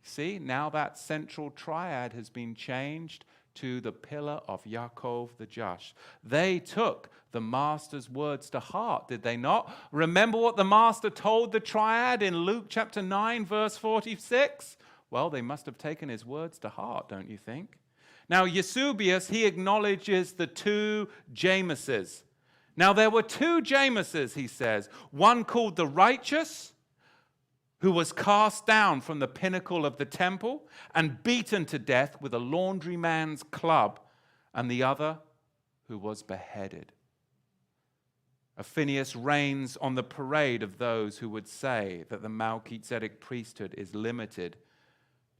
See, now that central triad has been changed to the pillar of Yaakov the Just. They took the master's words to heart, did they not? Remember what the master told the triad in Luke chapter 9, verse 46? Well, they must have taken his words to heart, don't you think? Now, Eusebius, he acknowledges the two Jameses. Now, there were two Jameses, he says. One called the righteous, who was cast down from the pinnacle of the temple and beaten to death with a laundryman's club, and the other who was beheaded. Phineas reigns on the parade of those who would say that the Melchizedek priesthood is limited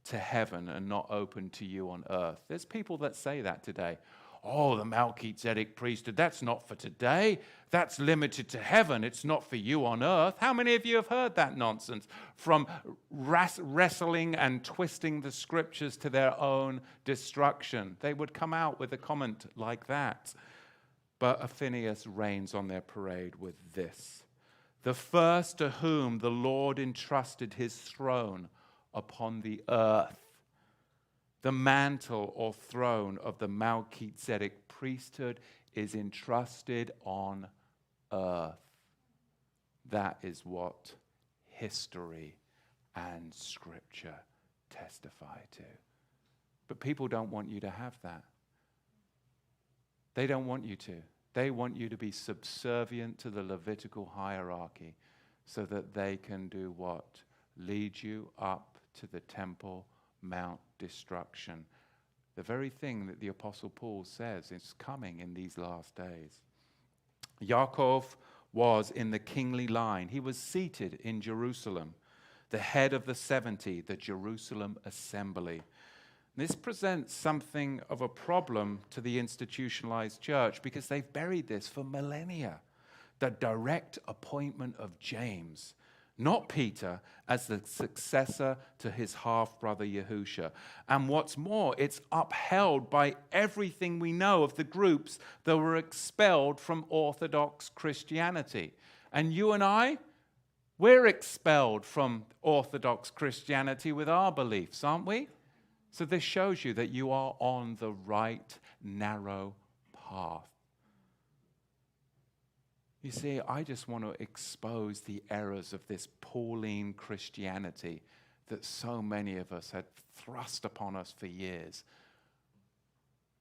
to heaven and not open to you on earth. There's people that say that today. oh, the Melchizedek priesthood, that's not for today. That's limited to heaven. It's not for you on earth. How many of you have heard that nonsense from wrestling and twisting the scriptures to their own destruction? They would come out with a comment like that. But Phineas reigns on their parade with this: the first to whom the Lord entrusted his throne upon the earth. The mantle or throne of the Melchizedek priesthood is entrusted on earth. That is what history and scripture testify to. But people don't want you to have that. They don't want you to. They want you to be subservient to the Levitical hierarchy so that they can do what? Lead you up to the Temple Mount destruction. The very thing that the Apostle Paul says is coming in these last days. Yaakov was in the kingly line. He was seated in Jerusalem, the head of the 70, the Jerusalem assembly. This presents something of a problem to the institutionalized church because they've buried this for millennia. The direct appointment of James, not Peter, as the successor to his half-brother Yahusha. And what's more, it's upheld by everything we know of the groups that were expelled from Orthodox Christianity. And you and I, we're expelled from Orthodox Christianity with our beliefs, aren't we? So this shows you that you are on the right, narrow path. You see, I just want to expose the errors of this Pauline Christianity that so many of us had thrust upon us for years.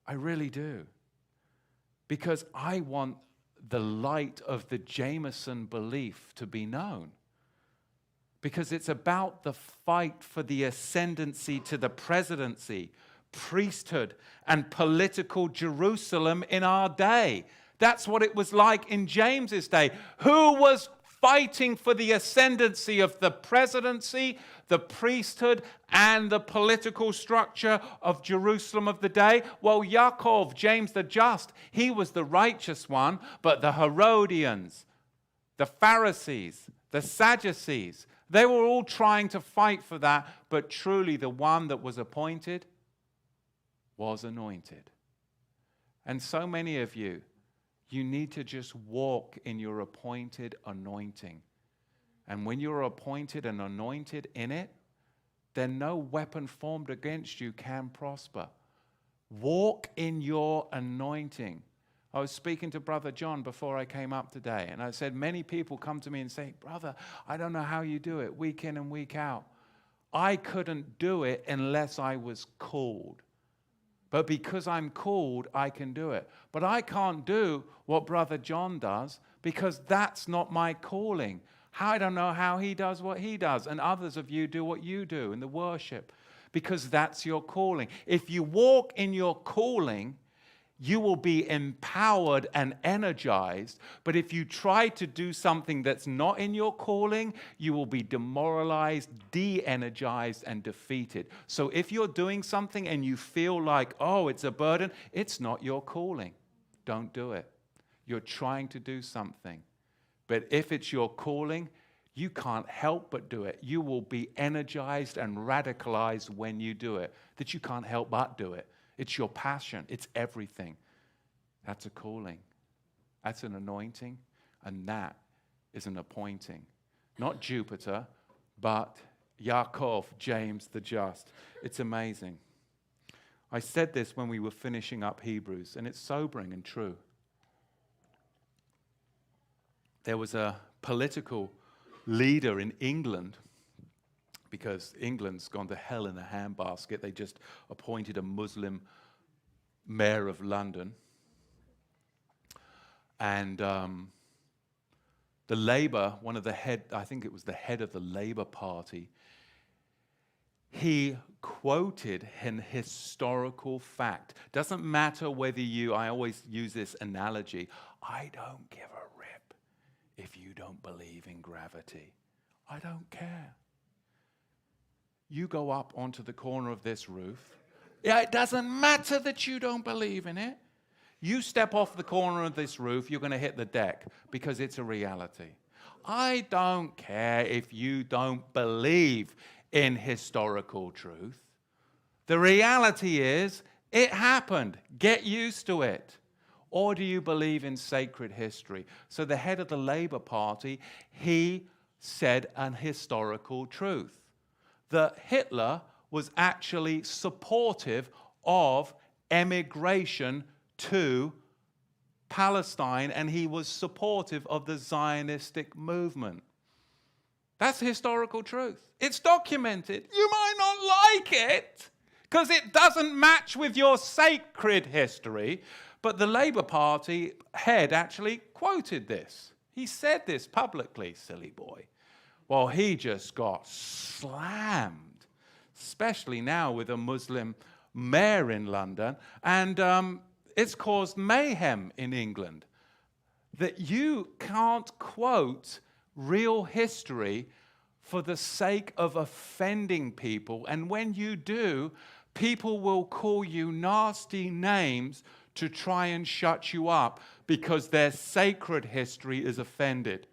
I really do. Because I want the light of the Jameson belief to be known. Because it's about the fight for the ascendancy to the presidency, priesthood, and political Jerusalem in our day. That's what it was like in James's day. Who was fighting for the ascendancy of the presidency, the priesthood, and the political structure of Jerusalem of the day? Well, Yaakov, James the Just, he was the righteous one, but the Herodians, the Pharisees, the Sadducees, they were all trying to fight for that, but truly the one that was appointed was anointed. And so many of you, you need to just walk in your appointed anointing. And when you're appointed and anointed in it, then no weapon formed against you can prosper. Walk in your anointing. I was speaking to Brother John before I came up today, and I said, many people come to me and say, brother, I don't know how you do it week in and week out. I couldn't do it unless I was called. But because I'm called, I can do it. But I can't do what Brother John does because that's not my calling. I don't know how he does what he does, and others of you do what you do in the worship because that's your calling. If you walk in your calling, you will be empowered and energized. But if you try to do something that's not in your calling, you will be demoralized, de-energized, and defeated. So if you're doing something and you feel like, oh, it's a burden, it's not your calling. Don't do it. You're trying to do something. But if it's your calling, you can't help but do it. You will be energized and radicalized when you do it, that you can't help but do it. It's your passion. It's everything. That's a calling. That's an anointing. And that is an appointing. Not Jupiter, but Yaakov, James the Just. It's amazing. I said this when we were finishing up Hebrews, and it's sobering and true. There was a political leader in England, because England's gone to hell in a handbasket. They just appointed a Muslim mayor of London. And the Labour, one of the head, I think it was the head of the Labour Party, he quoted an historical fact. Doesn't matter whether I always use this analogy, I don't give a rip if you don't believe in gravity. I don't care. You go up onto the corner of this roof. Yeah, it doesn't matter that you don't believe in it. You step off the corner of this roof, you're going to hit the deck because it's a reality. I don't care if you don't believe in historical truth. The reality is, it happened. Get used to it. Or do you believe in sacred history? So the head of the Labour Party, he said an historical truth. That Hitler was actually supportive of emigration to Palestine, and he was supportive of the Zionistic movement. That's historical truth. It's documented. You might not like it because it doesn't match with your sacred history, but the Labour Party head actually quoted this. He said this publicly, silly boy. Well, he just got slammed, especially now with a Muslim mayor in London, and it's caused mayhem in England. That you can't quote real history for the sake of offending people, and when you do, people will call you nasty names to try and shut you up because their sacred history is offended.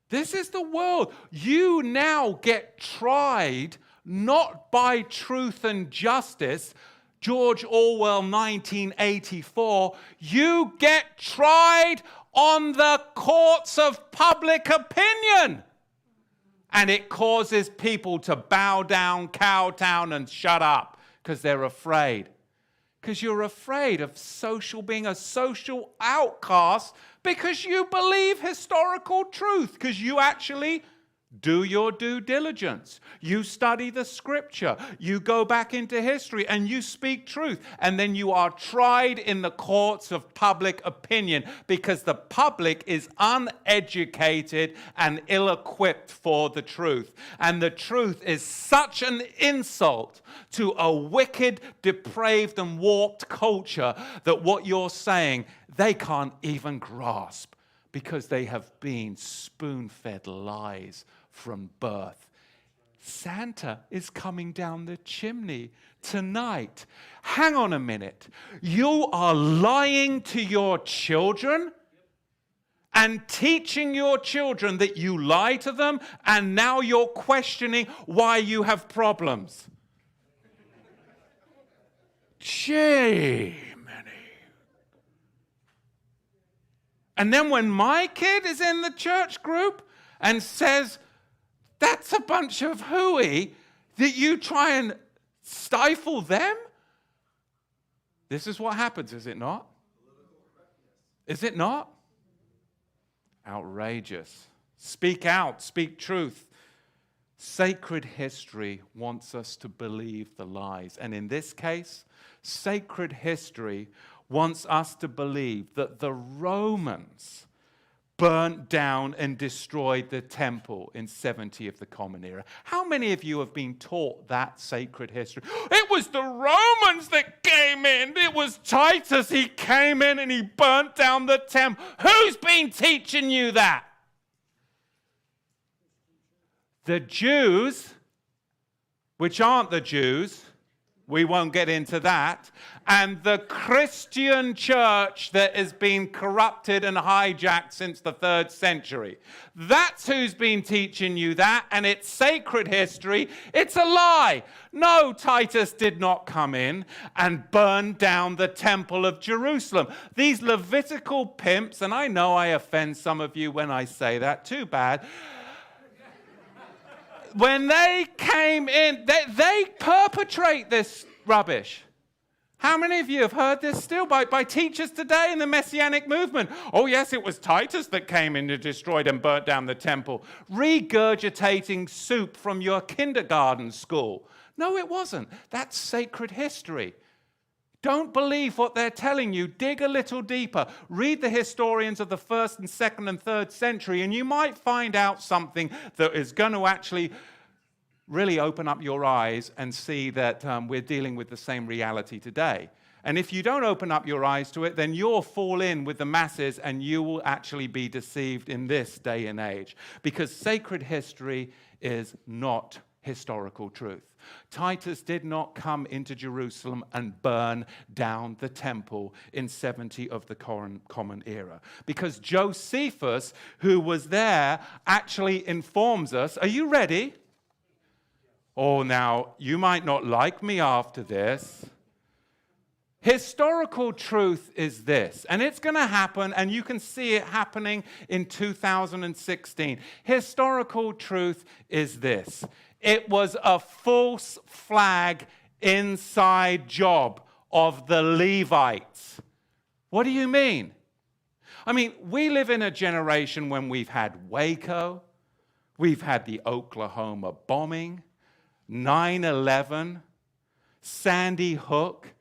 This is the world. You now get tried not by truth and justice, George Orwell 1984, you get tried on the courts of public opinion. And it causes people to bow down, cow down, and shut up because they're afraid. Because you're afraid of being a social outcast because you believe historical truth, because you actually do your due diligence. You study the scripture. You go back into history and you speak truth. And then you are tried in the courts of public opinion because the public is uneducated and ill-equipped for the truth. And the truth is such an insult to a wicked, depraved, and warped culture that what you're saying, they can't even grasp because they have been spoon-fed lies from birth. Santa is coming down the chimney tonight. Hang on a minute. You are lying to your children and teaching your children that you lie to them, and now you're questioning why you have problems. Gee, Manny. And then when my kid is in the church group and says, that's a bunch of hooey, that you try and stifle them? This is what happens, is it not? Is it not? Outrageous. Speak out, speak truth. Sacred history wants us to believe the lies. And in this case, sacred history wants us to believe that the Romans burnt down and destroyed the temple in 70 of the Common Era. How many of you have been taught that sacred history? It was the Romans that came in. It was Titus. He came in and he burnt down the temple. Who's been teaching you that? The Jews, which aren't the Jews, we won't get into that, and the Christian church that has been corrupted and hijacked since the 3rd century. That's who's been teaching you that, and it's sacred history. It's a lie. No, Titus did not come in and burn down the temple of Jerusalem. These Levitical pimps, and I know I offend some of you when I say that, too bad. When they came in, they perpetrate this rubbish. How many of you have heard this still by teachers today in the Messianic movement? Oh yes, it was Titus that came in and destroyed and burnt down the temple. Regurgitating soup from your kindergarten school. No, it wasn't. That's sacred history. Don't believe what they're telling you. Dig a little deeper. Read the historians of the 1st and 2nd and 3rd century, and you might find out something that is going to actually really open up your eyes and see that we're dealing with the same reality today. And if you don't open up your eyes to it, then you'll fall in with the masses and you will actually be deceived in this day and age. Because sacred history is not historical truth. Titus did not come into Jerusalem and burn down the temple in 70 of the Common Era. Because Josephus, who was there, actually informs us. Are you ready? Oh, now, you might not like me after this. Historical truth is this, and it's going to happen, and you can see it happening in 2016. Historical truth is this. It was a false flag inside job of the Levites. What do you mean? I mean, we live in a generation when we've had Waco, we've had the Oklahoma bombing, 9/11, Sandy Hook,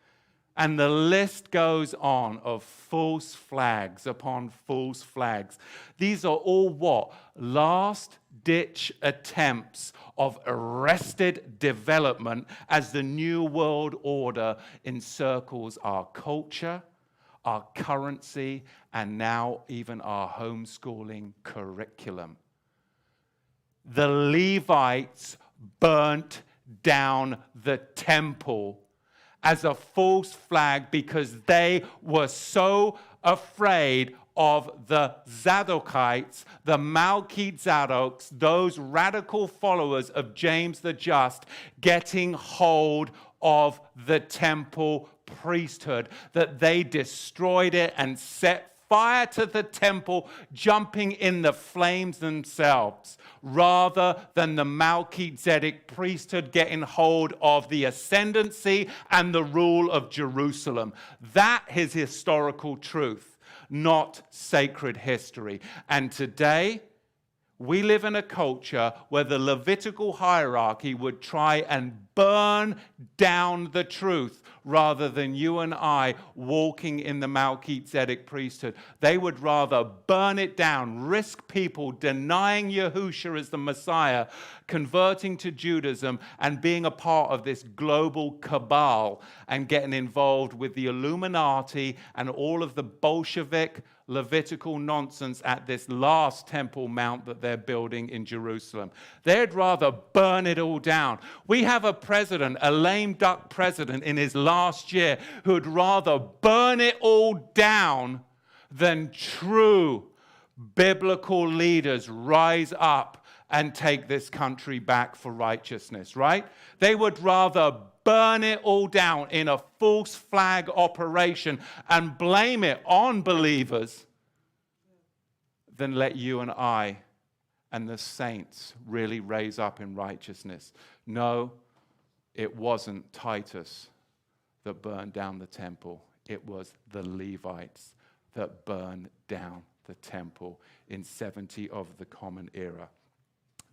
and the list goes on of false flags upon false flags. These are all what? Last-ditch attempts of arrested development as the New World Order encircles our culture, our currency, and now even our homeschooling curriculum. The Levites burnt down the temple as a false flag because they were so afraid of the Zadokites, the Melchizedeks, those radical followers of James the Just, getting hold of the temple priesthood, that they destroyed it and set fire to the temple, jumping in the flames themselves, rather than the Melchizedek priesthood getting hold of the ascendancy and the rule of Jerusalem. That is historical truth, not sacred history. And today, we live in a culture where the Levitical hierarchy would try and burn down the truth rather than you and I walking in the Melchizedek priesthood. They would rather burn it down, risk people denying Yahushua as the Messiah, converting to Judaism, and being a part of this global cabal and getting involved with the Illuminati and all of the Bolshevik Levitical nonsense at this last temple mount that they're building in Jerusalem. They'd rather burn it all down. We have a president, a lame duck president in his last year, who'd rather burn it all down than true biblical leaders rise up and take this country back for righteousness, right? They would rather burn it all down in a false flag operation and blame it on believers than let you and I and the saints really raise up in righteousness. No, it wasn't Titus that burned down the temple. It was the Levites that burned down the temple in 70 of the Common Era.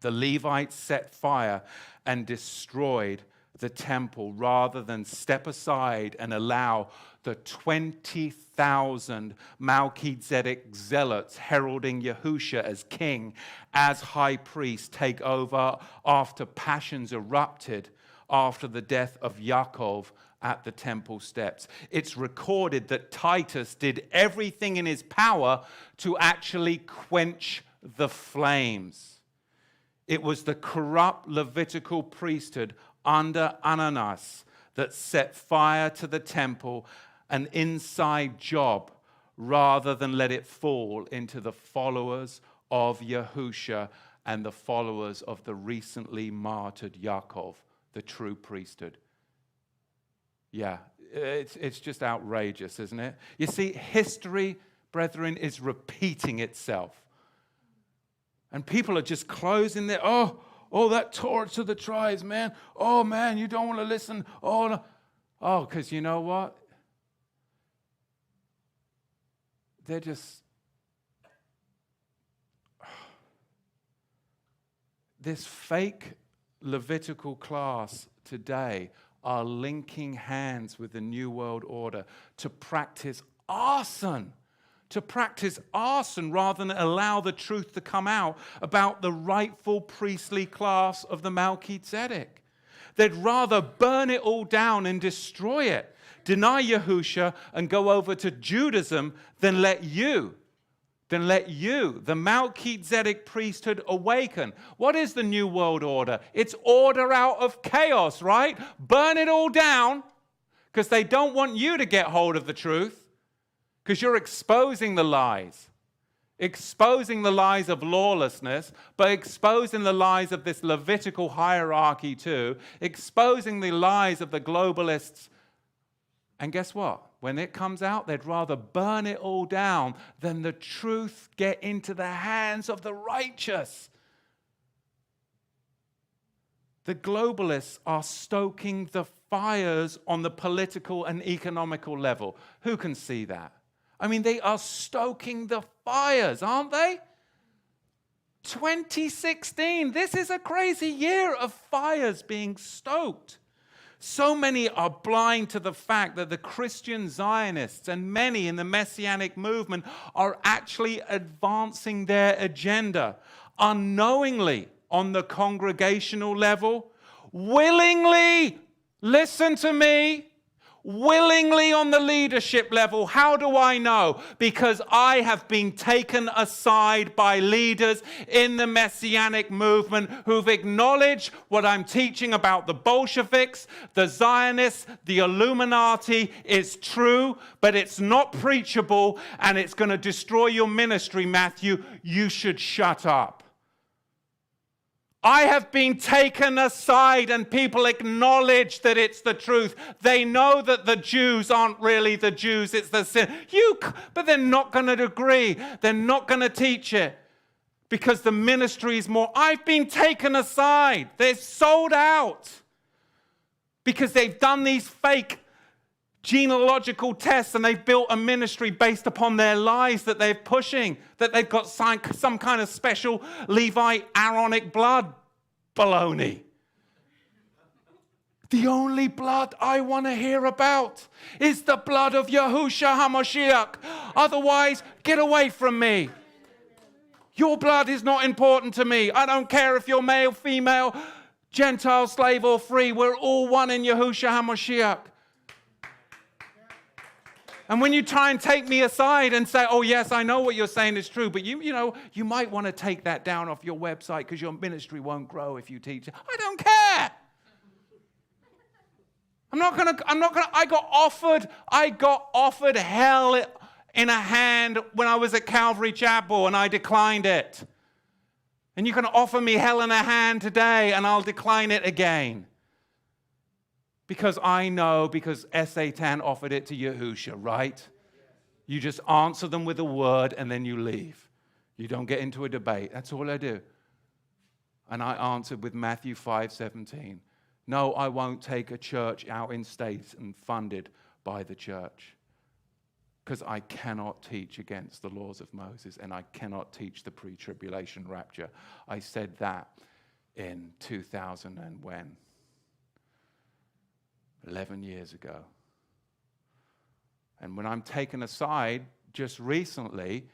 The Levites set fire and destroyed the temple rather than step aside and allow the 20,000 Melchizedek zealots heralding Yahushua as king, as high priest, take over after passions erupted after the death of Yaakov at the temple steps. It's recorded that Titus did everything in his power to actually quench the flames. It was the corrupt Levitical priesthood under Ananias that set fire to the temple, an inside job, rather than let it fall into the followers of Yahushua and the followers of the recently martyred Yaakov, the true priesthood. Yeah, it's just outrageous, isn't it? You see, history, brethren, is repeating itself. And people are just closing their, oh, that Torah to the tribes, man. Oh, man, you don't want to listen. Oh, no. Oh, because you know what? They're just, this fake Levitical class today are linking hands with the New World Order to practice arson. Rather than allow the truth to come out about the rightful priestly class of the Melchizedek. They'd rather burn it all down and destroy it, deny Yahushua and go over to Judaism than let you then let you, the Melchizedek priesthood, awaken. What is the New World Order? It's order out of chaos, right? Burn it all down, because they don't want you to get hold of the truth, because you're exposing the lies. Exposing the lies of lawlessness, but exposing the lies of this Levitical hierarchy too. Exposing the lies of the globalists. And guess what? When it comes out, they'd rather burn it all down than the truth get into the hands of the righteous. The globalists are stoking the fires on the political and economical level. Who can see that? I mean, they are stoking the fires, aren't they? 2016, this is a crazy year of fires being stoked. So many are blind to the fact that the Christian Zionists and many in the Messianic movement are actually advancing their agenda unknowingly on the congregational level, willingly, listen to me, willingly on the leadership level. How do I know? Because I have been taken aside by leaders in the Messianic movement who've acknowledged what I'm teaching about the Bolsheviks, the Zionists, the Illuminati is true, but it's not preachable and it's going to destroy your ministry, Matthew. You should shut up. I have been taken aside and people acknowledge that it's the truth. They know that the Jews aren't really the Jews, it's the sin. But they're not going to agree. They're not going to teach it because the ministry is more. I've been taken aside. They're sold out because they've done these fake genealogical tests and they've built a ministry based upon their lies that they're pushing, that they've got some kind of special Levite Aaronic blood baloney. The only blood I want to hear about is the blood of Yahushua HaMashiach. Otherwise, get away from me. Your blood is not important to me. I don't care if you're male, female, Gentile, slave or free. We're all one in Yahushua HaMashiach. And when you try and take me aside and say, oh, yes, I know what you're saying is true, but you might want to take that down off your website because your ministry won't grow if you teach it. I don't care. I got offered hell in a hand when I was at Calvary Chapel and I declined it. And you can offer me hell in a hand today and I'll decline it again. Because I know, because Satan offered it to Yahusha, right? You just answer them with a word and then you leave. You don't get into a debate. That's all I do. And I answered with Matthew 5:17. No, I won't take a church out in states and funded by the church. Because I cannot teach against the laws of Moses and I cannot teach the pre-tribulation rapture. I said that in 2000 and when? 11 years ago. And when I'm taken aside just recently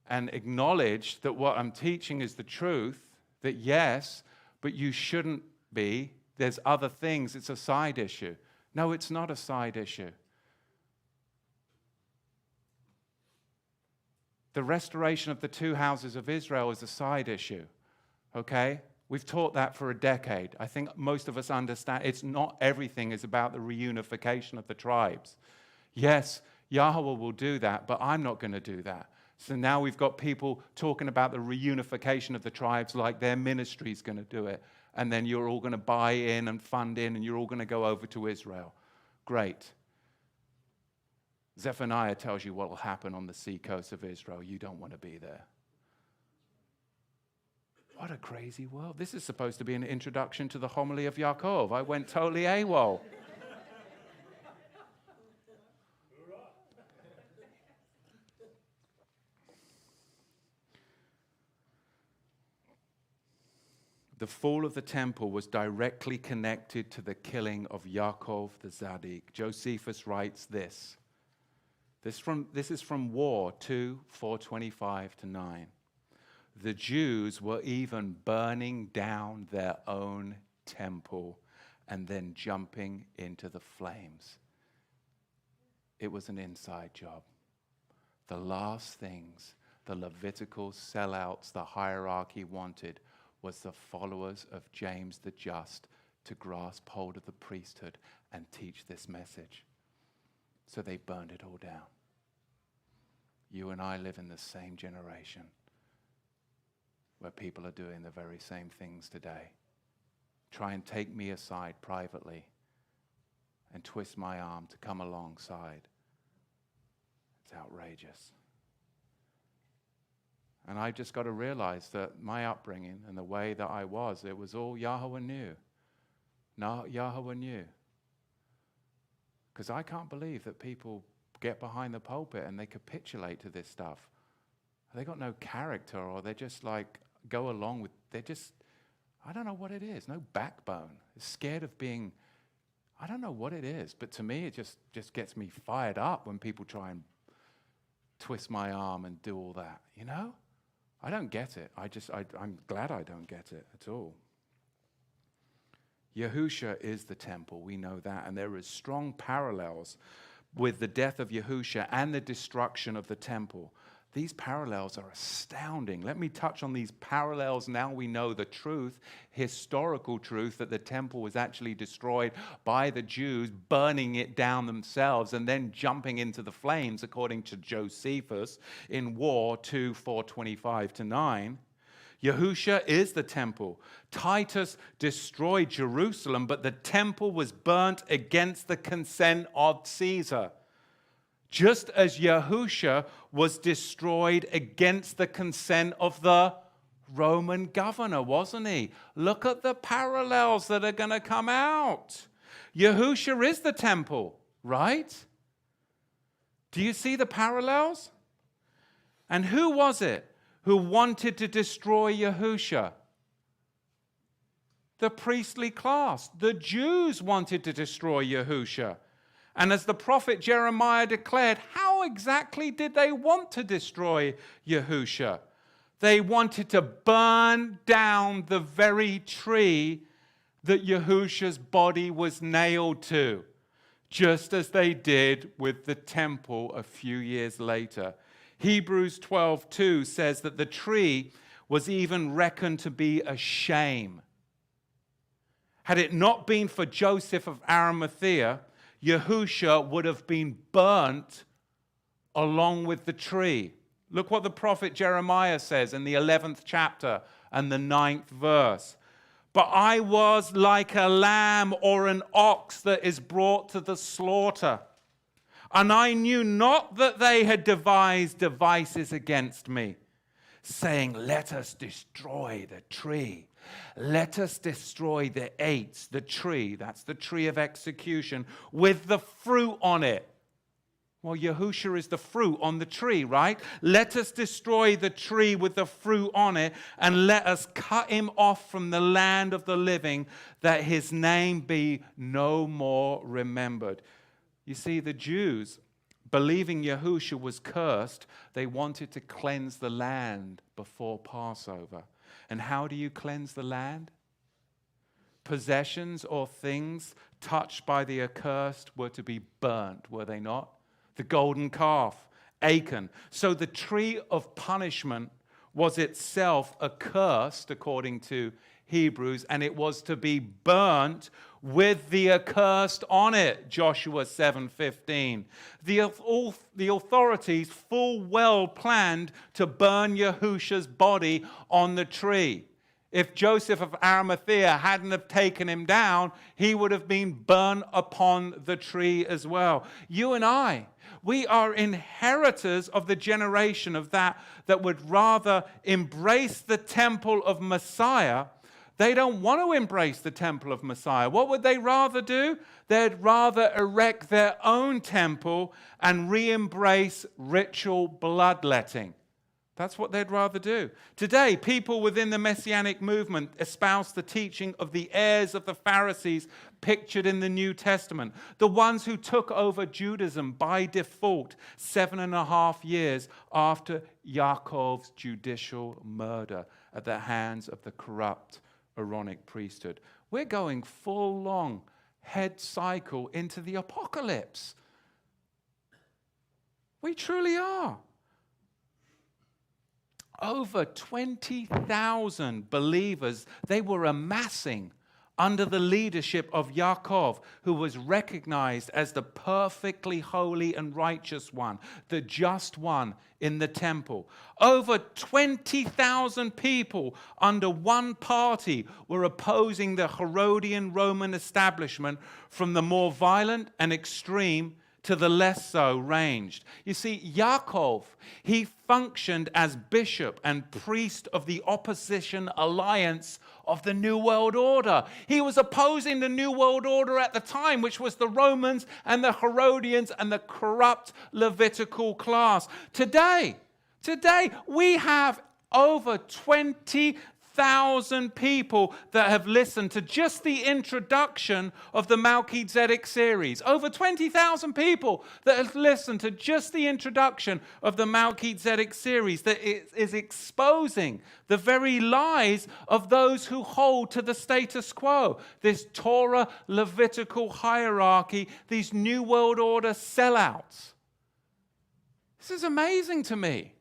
and acknowledged that what I'm teaching is the truth, that yes, but you shouldn't be, there's other things, it's a side issue. No, it's not a side issue. The restoration of the two houses of Israel is a side issue, okay? We've taught that for a decade. I think most of us understand it's not everything is about the reunification of the tribes. Yes, Yahweh will do that, but I'm not going to do that. So now we've got people talking about the reunification of the tribes like their ministry is going to do it. And then you're all going to buy in and fund in and you're all going to go over to Israel. Great. Zephaniah tells you what will happen on the seacoast of Israel. You don't want to be there. What a crazy world. This is supposed to be an introduction to the homily of Yaakov. I went totally AWOL. The fall of the temple was directly connected to the killing of Yaakov Tzadik. Josephus writes this. This is from War 2, 425-9. The Jews were even burning down their own temple and then jumping into the flames. It was an inside job. The last things the Levitical sellouts the hierarchy wanted was the followers of James the Just to grasp hold of the priesthood and teach this message. So they burned it all down. You and I live in the same generation where people are doing the very same things today. Try and take me aside privately and twist my arm to come alongside. It's outrageous. And I just got to realize that my upbringing and the way that I was, it was all Yahweh knew. No, Yahweh knew. Because I can't believe that people get behind the pulpit and they capitulate to this stuff. They got no character, or they just like go along with, they're just, I don't know what it is, no backbone. They're scared of being, I don't know what it is, but to me it just gets me fired up when people try and twist my arm and do all that, you know? I don't get it. I'm glad I don't get it at all. Yahusha is the temple, we know that, and there is strong parallels with the death of Yahusha and the destruction of the temple. These parallels are astounding. Let me touch on these parallels. Now we know the truth, historical truth, that the temple was actually destroyed by the Jews, burning it down themselves and then jumping into the flames, according to Josephus in War 2:425-9. Yahusha is the temple. Titus destroyed Jerusalem, but the temple was burnt against the consent of Caesar. Just as Yahusha was destroyed against the consent of the Roman governor, wasn't he? Look at the parallels that are going to come out. Yahusha is the temple, right? Do you see the parallels? And who was it who wanted to destroy Yahusha? The priestly class. The Jews wanted to destroy Yahusha. And as the prophet Jeremiah declared, how exactly did they want to destroy Yahusha? They wanted to burn down the very tree that Yahusha's body was nailed to, just as they did with the temple a few years later. Hebrews 12:2 says that the tree was even reckoned to be a shame. Had it not been for Joseph of Arimathea, Yahusha would have been burnt along with the tree. Look what the prophet Jeremiah says in the 11th chapter and the 9th verse. But I was like a lamb or an ox that is brought to the slaughter. And I knew not that they had devised devices against me, saying, let us destroy the tree. Let us destroy the eights, the tree, that's the tree of execution, with the fruit on it. Well, Yahusha is the fruit on the tree, right? Let us destroy the tree with the fruit on it, and let us cut him off from the land of the living, that his name be no more remembered. You see, the Jews, believing Yahusha was cursed, they wanted to cleanse the land before Passover. And how do you cleanse the land? Possessions or things touched by the accursed were to be burnt, were they not? The golden calf, Achan. So the tree of punishment was itself accursed, according to Hebrews, and it was to be burnt with the accursed on it, Joshua 7:15. The authorities full well planned to burn Yahusha's body on the tree. If Joseph of Arimathea hadn't have taken him down, he would have been burnt upon the tree as well. You and I, we are inheritors of the generation of that would rather embrace the temple of Messiah. They don't want to embrace the temple of Messiah. What would they rather do? They'd rather erect their own temple and re-embrace ritual bloodletting. That's what they'd rather do. Today, people within the Messianic movement espouse the teaching of the heirs of the Pharisees pictured in the New Testament, the ones who took over Judaism by default 7.5 years after Yaakov's judicial murder at the hands of the corrupt Aaronic priesthood. We're going full-on head cycle into the apocalypse. We truly are. Over 20,000 believers, they were amassing under the leadership of Yaakov, who was recognized as the perfectly holy and righteous one, the just one in the temple. Over 20,000 people under one party were opposing the Herodian Roman establishment, from the more violent and extreme to the less so ranged. You see, Yaakov, he functioned as bishop and priest of the opposition alliance of the New World Order. He was opposing the New World Order at the time, which was the Romans and the Herodians and the corrupt Levitical class. Today, we have over 20,000 people that have listened to just the introduction of the Melchizedek series. Over 20,000 people that have listened to just the introduction of the Melchizedek series that is exposing the very lies of those who hold to the status quo. This Torah Levitical hierarchy, these New World Order sellouts. This is amazing to me.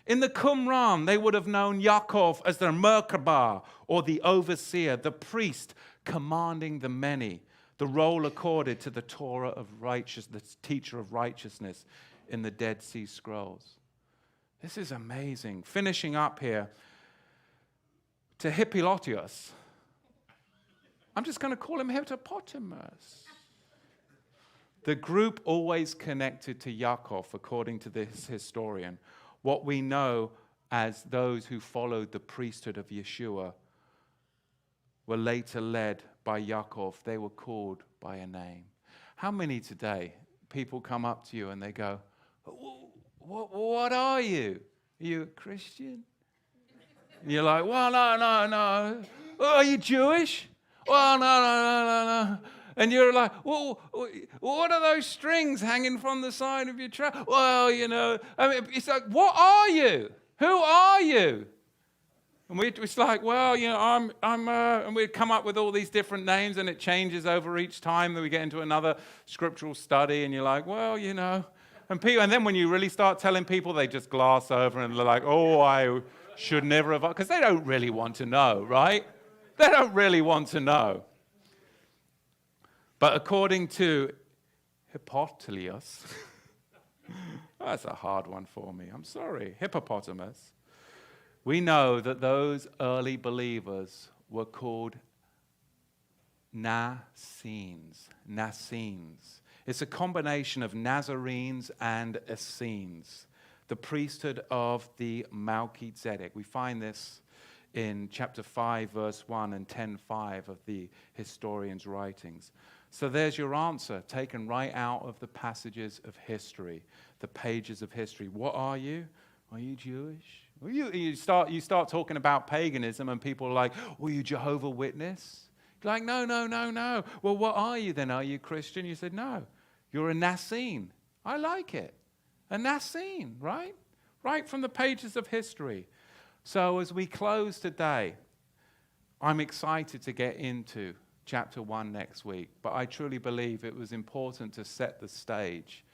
In the Qumran, they would have known Yaakov as the Merkabah, or the overseer, the priest commanding the many, the role accorded to the Torah of righteousness, the teacher of righteousness in the Dead Sea Scrolls. This is amazing. Finishing up here, to Hippolytus. I'm just going to call him Hippopotamus. The group always connected to Yaakov, according to this historian. What we know as those who followed the priesthood of Yeshua were later led by Yaakov. They were called by a name. How many today people come up to you and they go, what are you? Are you a Christian? And you're like, well, no. Oh, are you Jewish? Well, no. And you're like, well, what are those strings hanging from the side of your truck? Well, it's like, what are you? Who are you? And it's like, well, I'm and we come up with all these different names, and it changes over each time that we get into another scriptural study, and you're like, well, and then when you really start telling people, they just glass over and they're like, oh, I should never have, because they don't really want to know, right? They don't really want to know. But according to Hippolytus, that's a hard one for me. I'm sorry. Hippopotamus. We know that those early believers were called Nazarenes. It's a combination of Nazarenes and Essenes, the priesthood of the Melchizedek. We find this in chapter 5, verse 1 and 10:5 of the historian's writings. So there's your answer, taken right out of the passages of history, the pages of history. What are you? Are you Jewish? You start talking about paganism, and people are like, "Well, you Jehovah Witness?" You're like, no. Well, what are you then? Are you Christian? You said, no. You're a Nazarene. I like it. A Nazarene, right? Right from the pages of history. So as we close today, I'm excited to get into chapter 1 next week, but I truly believe it was important to set the stage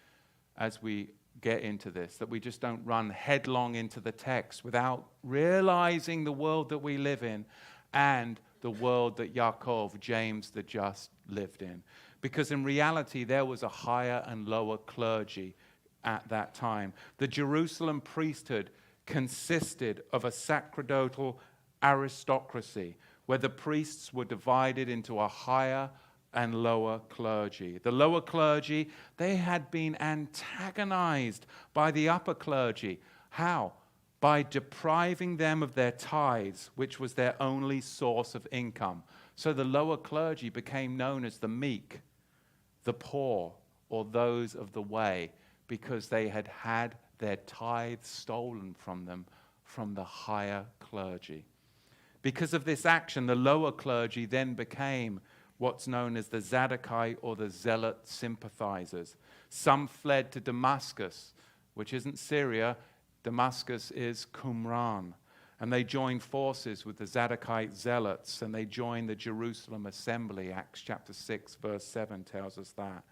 as we get into this, that we just don't run headlong into the text without realizing the world that we live in and the world that Yaakov, James the Just, lived in. Because in reality, there was a higher and lower clergy at that time. The Jerusalem priesthood consisted of a sacerdotal aristocracy, where the priests were divided into a higher and lower clergy. The lower clergy, they had been antagonized by the upper clergy. How? By depriving them of their tithes, which was their only source of income. So the lower clergy became known as the meek, the poor, or those of the way, because they had had their tithes stolen from them from the higher clergy. Because of this action, the lower clergy then became what's known as the Zadokite or the Zealot sympathizers. Some fled to Damascus, which isn't Syria. Damascus is Qumran. And they joined forces with the Zadokite Zealots, and they joined the Jerusalem assembly. Acts chapter 6, verse 7 tells us that.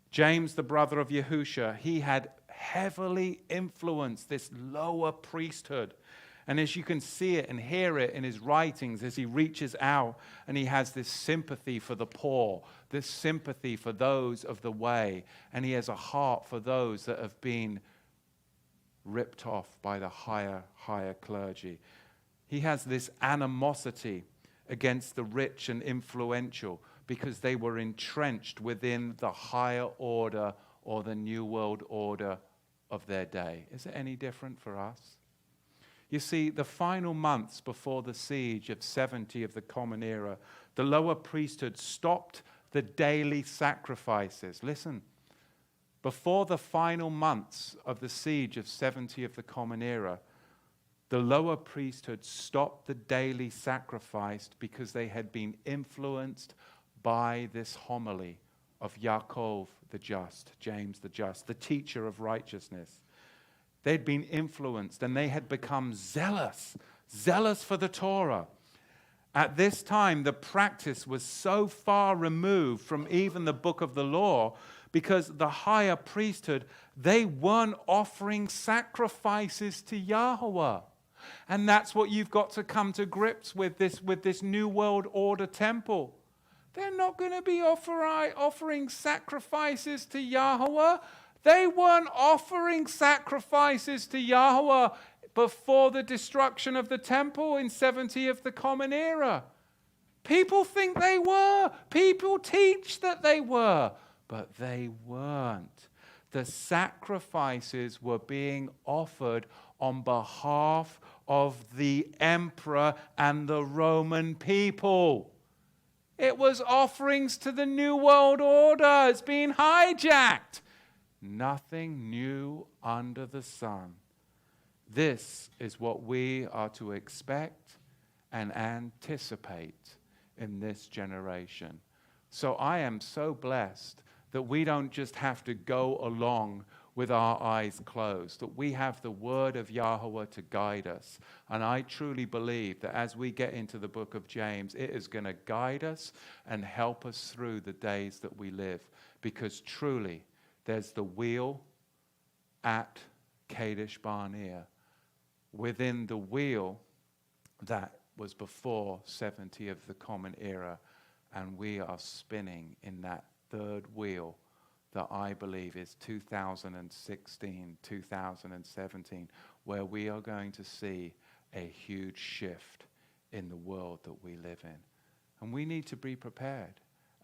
James, the brother of Yahusha, he had heavily influenced this lower priesthood. And as you can see it and hear it in his writings, as he reaches out and he has this sympathy for the poor, this sympathy for those of the way, and he has a heart for those that have been ripped off by the higher clergy. He has this animosity against the rich and influential because they were entrenched within the higher order or the New World Order of their day. Is it any different for us? You see, the final months before the siege of 70 of the Common Era, the lower priesthood stopped the daily sacrifices. Listen, before the final months of the siege of 70 of the Common Era, the lower priesthood stopped the daily sacrifice because they had been influenced by this homily of Yaakov the just, James the just, the teacher of righteousness. They'd been influenced and they had become zealous for the Torah. At this time, the practice was so far removed from even the book of the law because the higher priesthood, they weren't offering sacrifices to Yahweh. And that's what you've got to come to grips with this New World Order temple. They're not going to be offering sacrifices to Yahweh. They weren't offering sacrifices to Yahweh before the destruction of the temple in 70 of the Common Era. People think they were. People teach that they were. But they weren't. The sacrifices were being offered on behalf of the emperor and the Roman people. It was offerings to the New World Order. It's being hijacked. Nothing new under the sun. This is what we are to expect and anticipate in this generation. So I am so blessed that we don't just have to go along with our eyes closed, that we have the word of Yahweh to guide us. And I truly believe that as we get into the book of James, it is going to guide us and help us through the days that we live. Because truly, there's the wheel at Kadesh Barnea. Within the wheel that was before 70 of the Common Era. And we are spinning in that third wheel that I believe is 2016, 2017, where we are going to see a huge shift in the world that we live in. And we need to be prepared.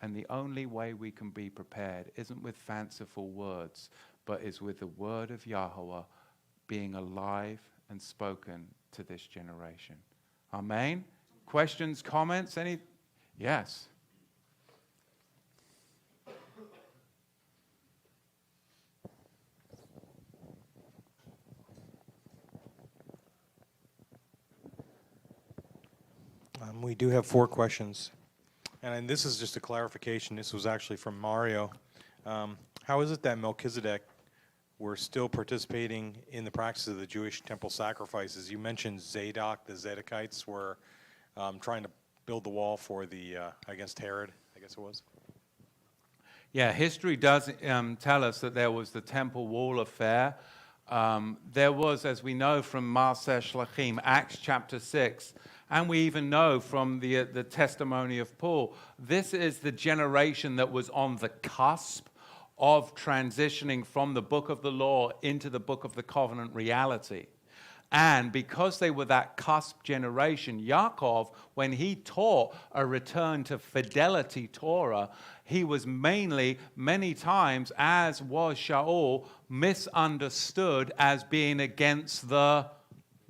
And the only way we can be prepared isn't with fanciful words, but is with the word of Yahweh being alive and spoken to this generation. Amen? Questions, comments, any? Yes. We do have 4 questions. And this is just a clarification. This was actually from Mario. How is it that Melchizedek were still participating in the practice of the Jewish temple sacrifices? You mentioned Zadok. The Zadokites were trying to build the wall for the against Herod, I guess it was. Yeah, history does tell us that there was the temple wall affair. There was, as we know from Maaseh Shlachim, Acts chapter 6, and we even know from the testimony of Paul, this is the generation that was on the cusp of transitioning from the book of the law into the book of the covenant reality. And because they were that cusp generation, Yaakov, when he taught a return to fidelity Torah, he was many times, as was Shaul, misunderstood as being against the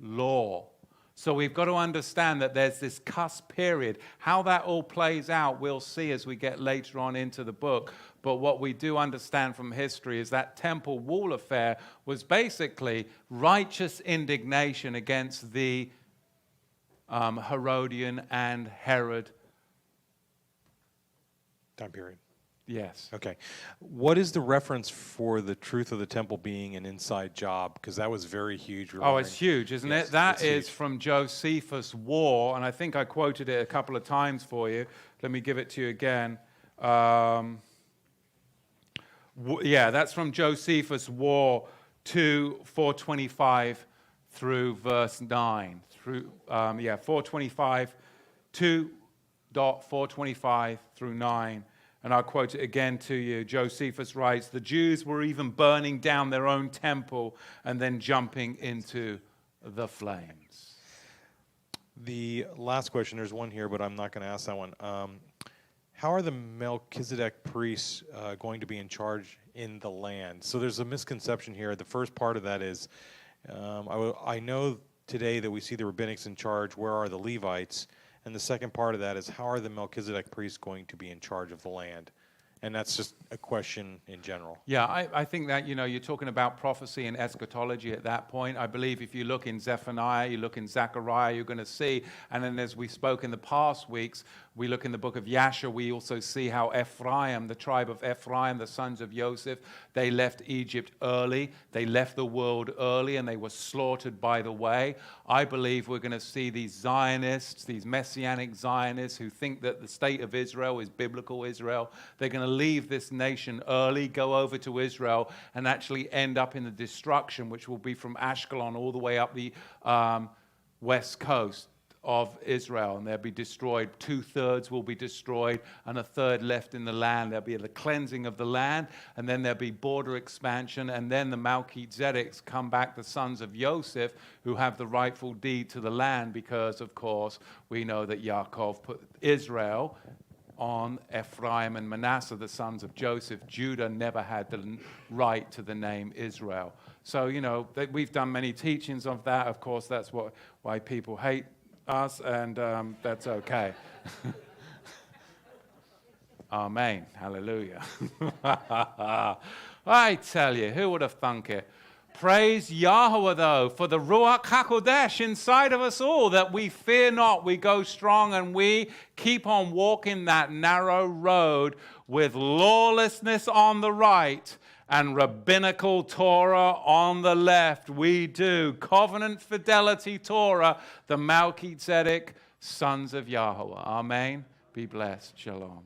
law. So we've got to understand that there's this cusp period. How that all plays out, we'll see as we get later on into the book. But what we do understand from history is that temple wall affair was basically righteous indignation against the Herodian and Herod Time period. Yes. Okay. What is the reference for the truth of the temple being an inside job? Because that was very huge. Oh, it's huge, isn't it? That is huge. From Josephus' War, and I think I quoted it a couple of times for you. Let me give it to you again. Yeah, that's from Josephus' War to 425 through verse 9. 425, 2.425 through 9. And I'll quote it again to you. Josephus writes, the Jews were even burning down their own temple and then jumping into the flames. The last question, there's one here, but I'm not going to ask that one. How are the Melchizedek priests going to be in charge in the land? So there's a misconception here. The first part of that is, I know today that we see the rabbinics in charge. Where are the Levites? And the second part of that is, how are the Melchizedek priests going to be in charge of the land? And that's just a question in general. Yeah, I think that, you're talking about prophecy and eschatology at that point. I believe if you look in Zephaniah, you look in Zechariah, you're going to see, and then as we spoke in the past weeks, we look in the book of Yasher, we also see how Ephraim, the tribe of Ephraim, the sons of Joseph, they left Egypt early, they left the world early, and they were slaughtered by the way. I believe we're going to see these Zionists, these Messianic Zionists who think that the state of Israel is biblical Israel. They're going to leave this nation early, go over to Israel, and actually end up in the destruction, which will be from Ashkelon all the way up the west coast of Israel, and they'll be destroyed. 2/3 will be destroyed, and 1/3 left in the land. There'll be the cleansing of the land, and then there'll be border expansion, and then the Melchizedeks come back, the sons of Joseph, who have the rightful deed to the land, because, of course, we know that Yaakov put Israel on Ephraim and Manasseh, the sons of Joseph. Judah never had the right to the name Israel. So, we've done many teachings of that. Of course, that's why people hate us, and that's okay. Amen. Hallelujah. I tell you, who would have thunk it? Praise Yahweh, though, for the Ruach HaKodesh inside of us all, that we fear not, we go strong, and we keep on walking that narrow road with lawlessness on the right and rabbinical Torah on the left. We do. Covenant fidelity Torah, the Melchizedek sons of Yahweh. Amen. Be blessed. Shalom.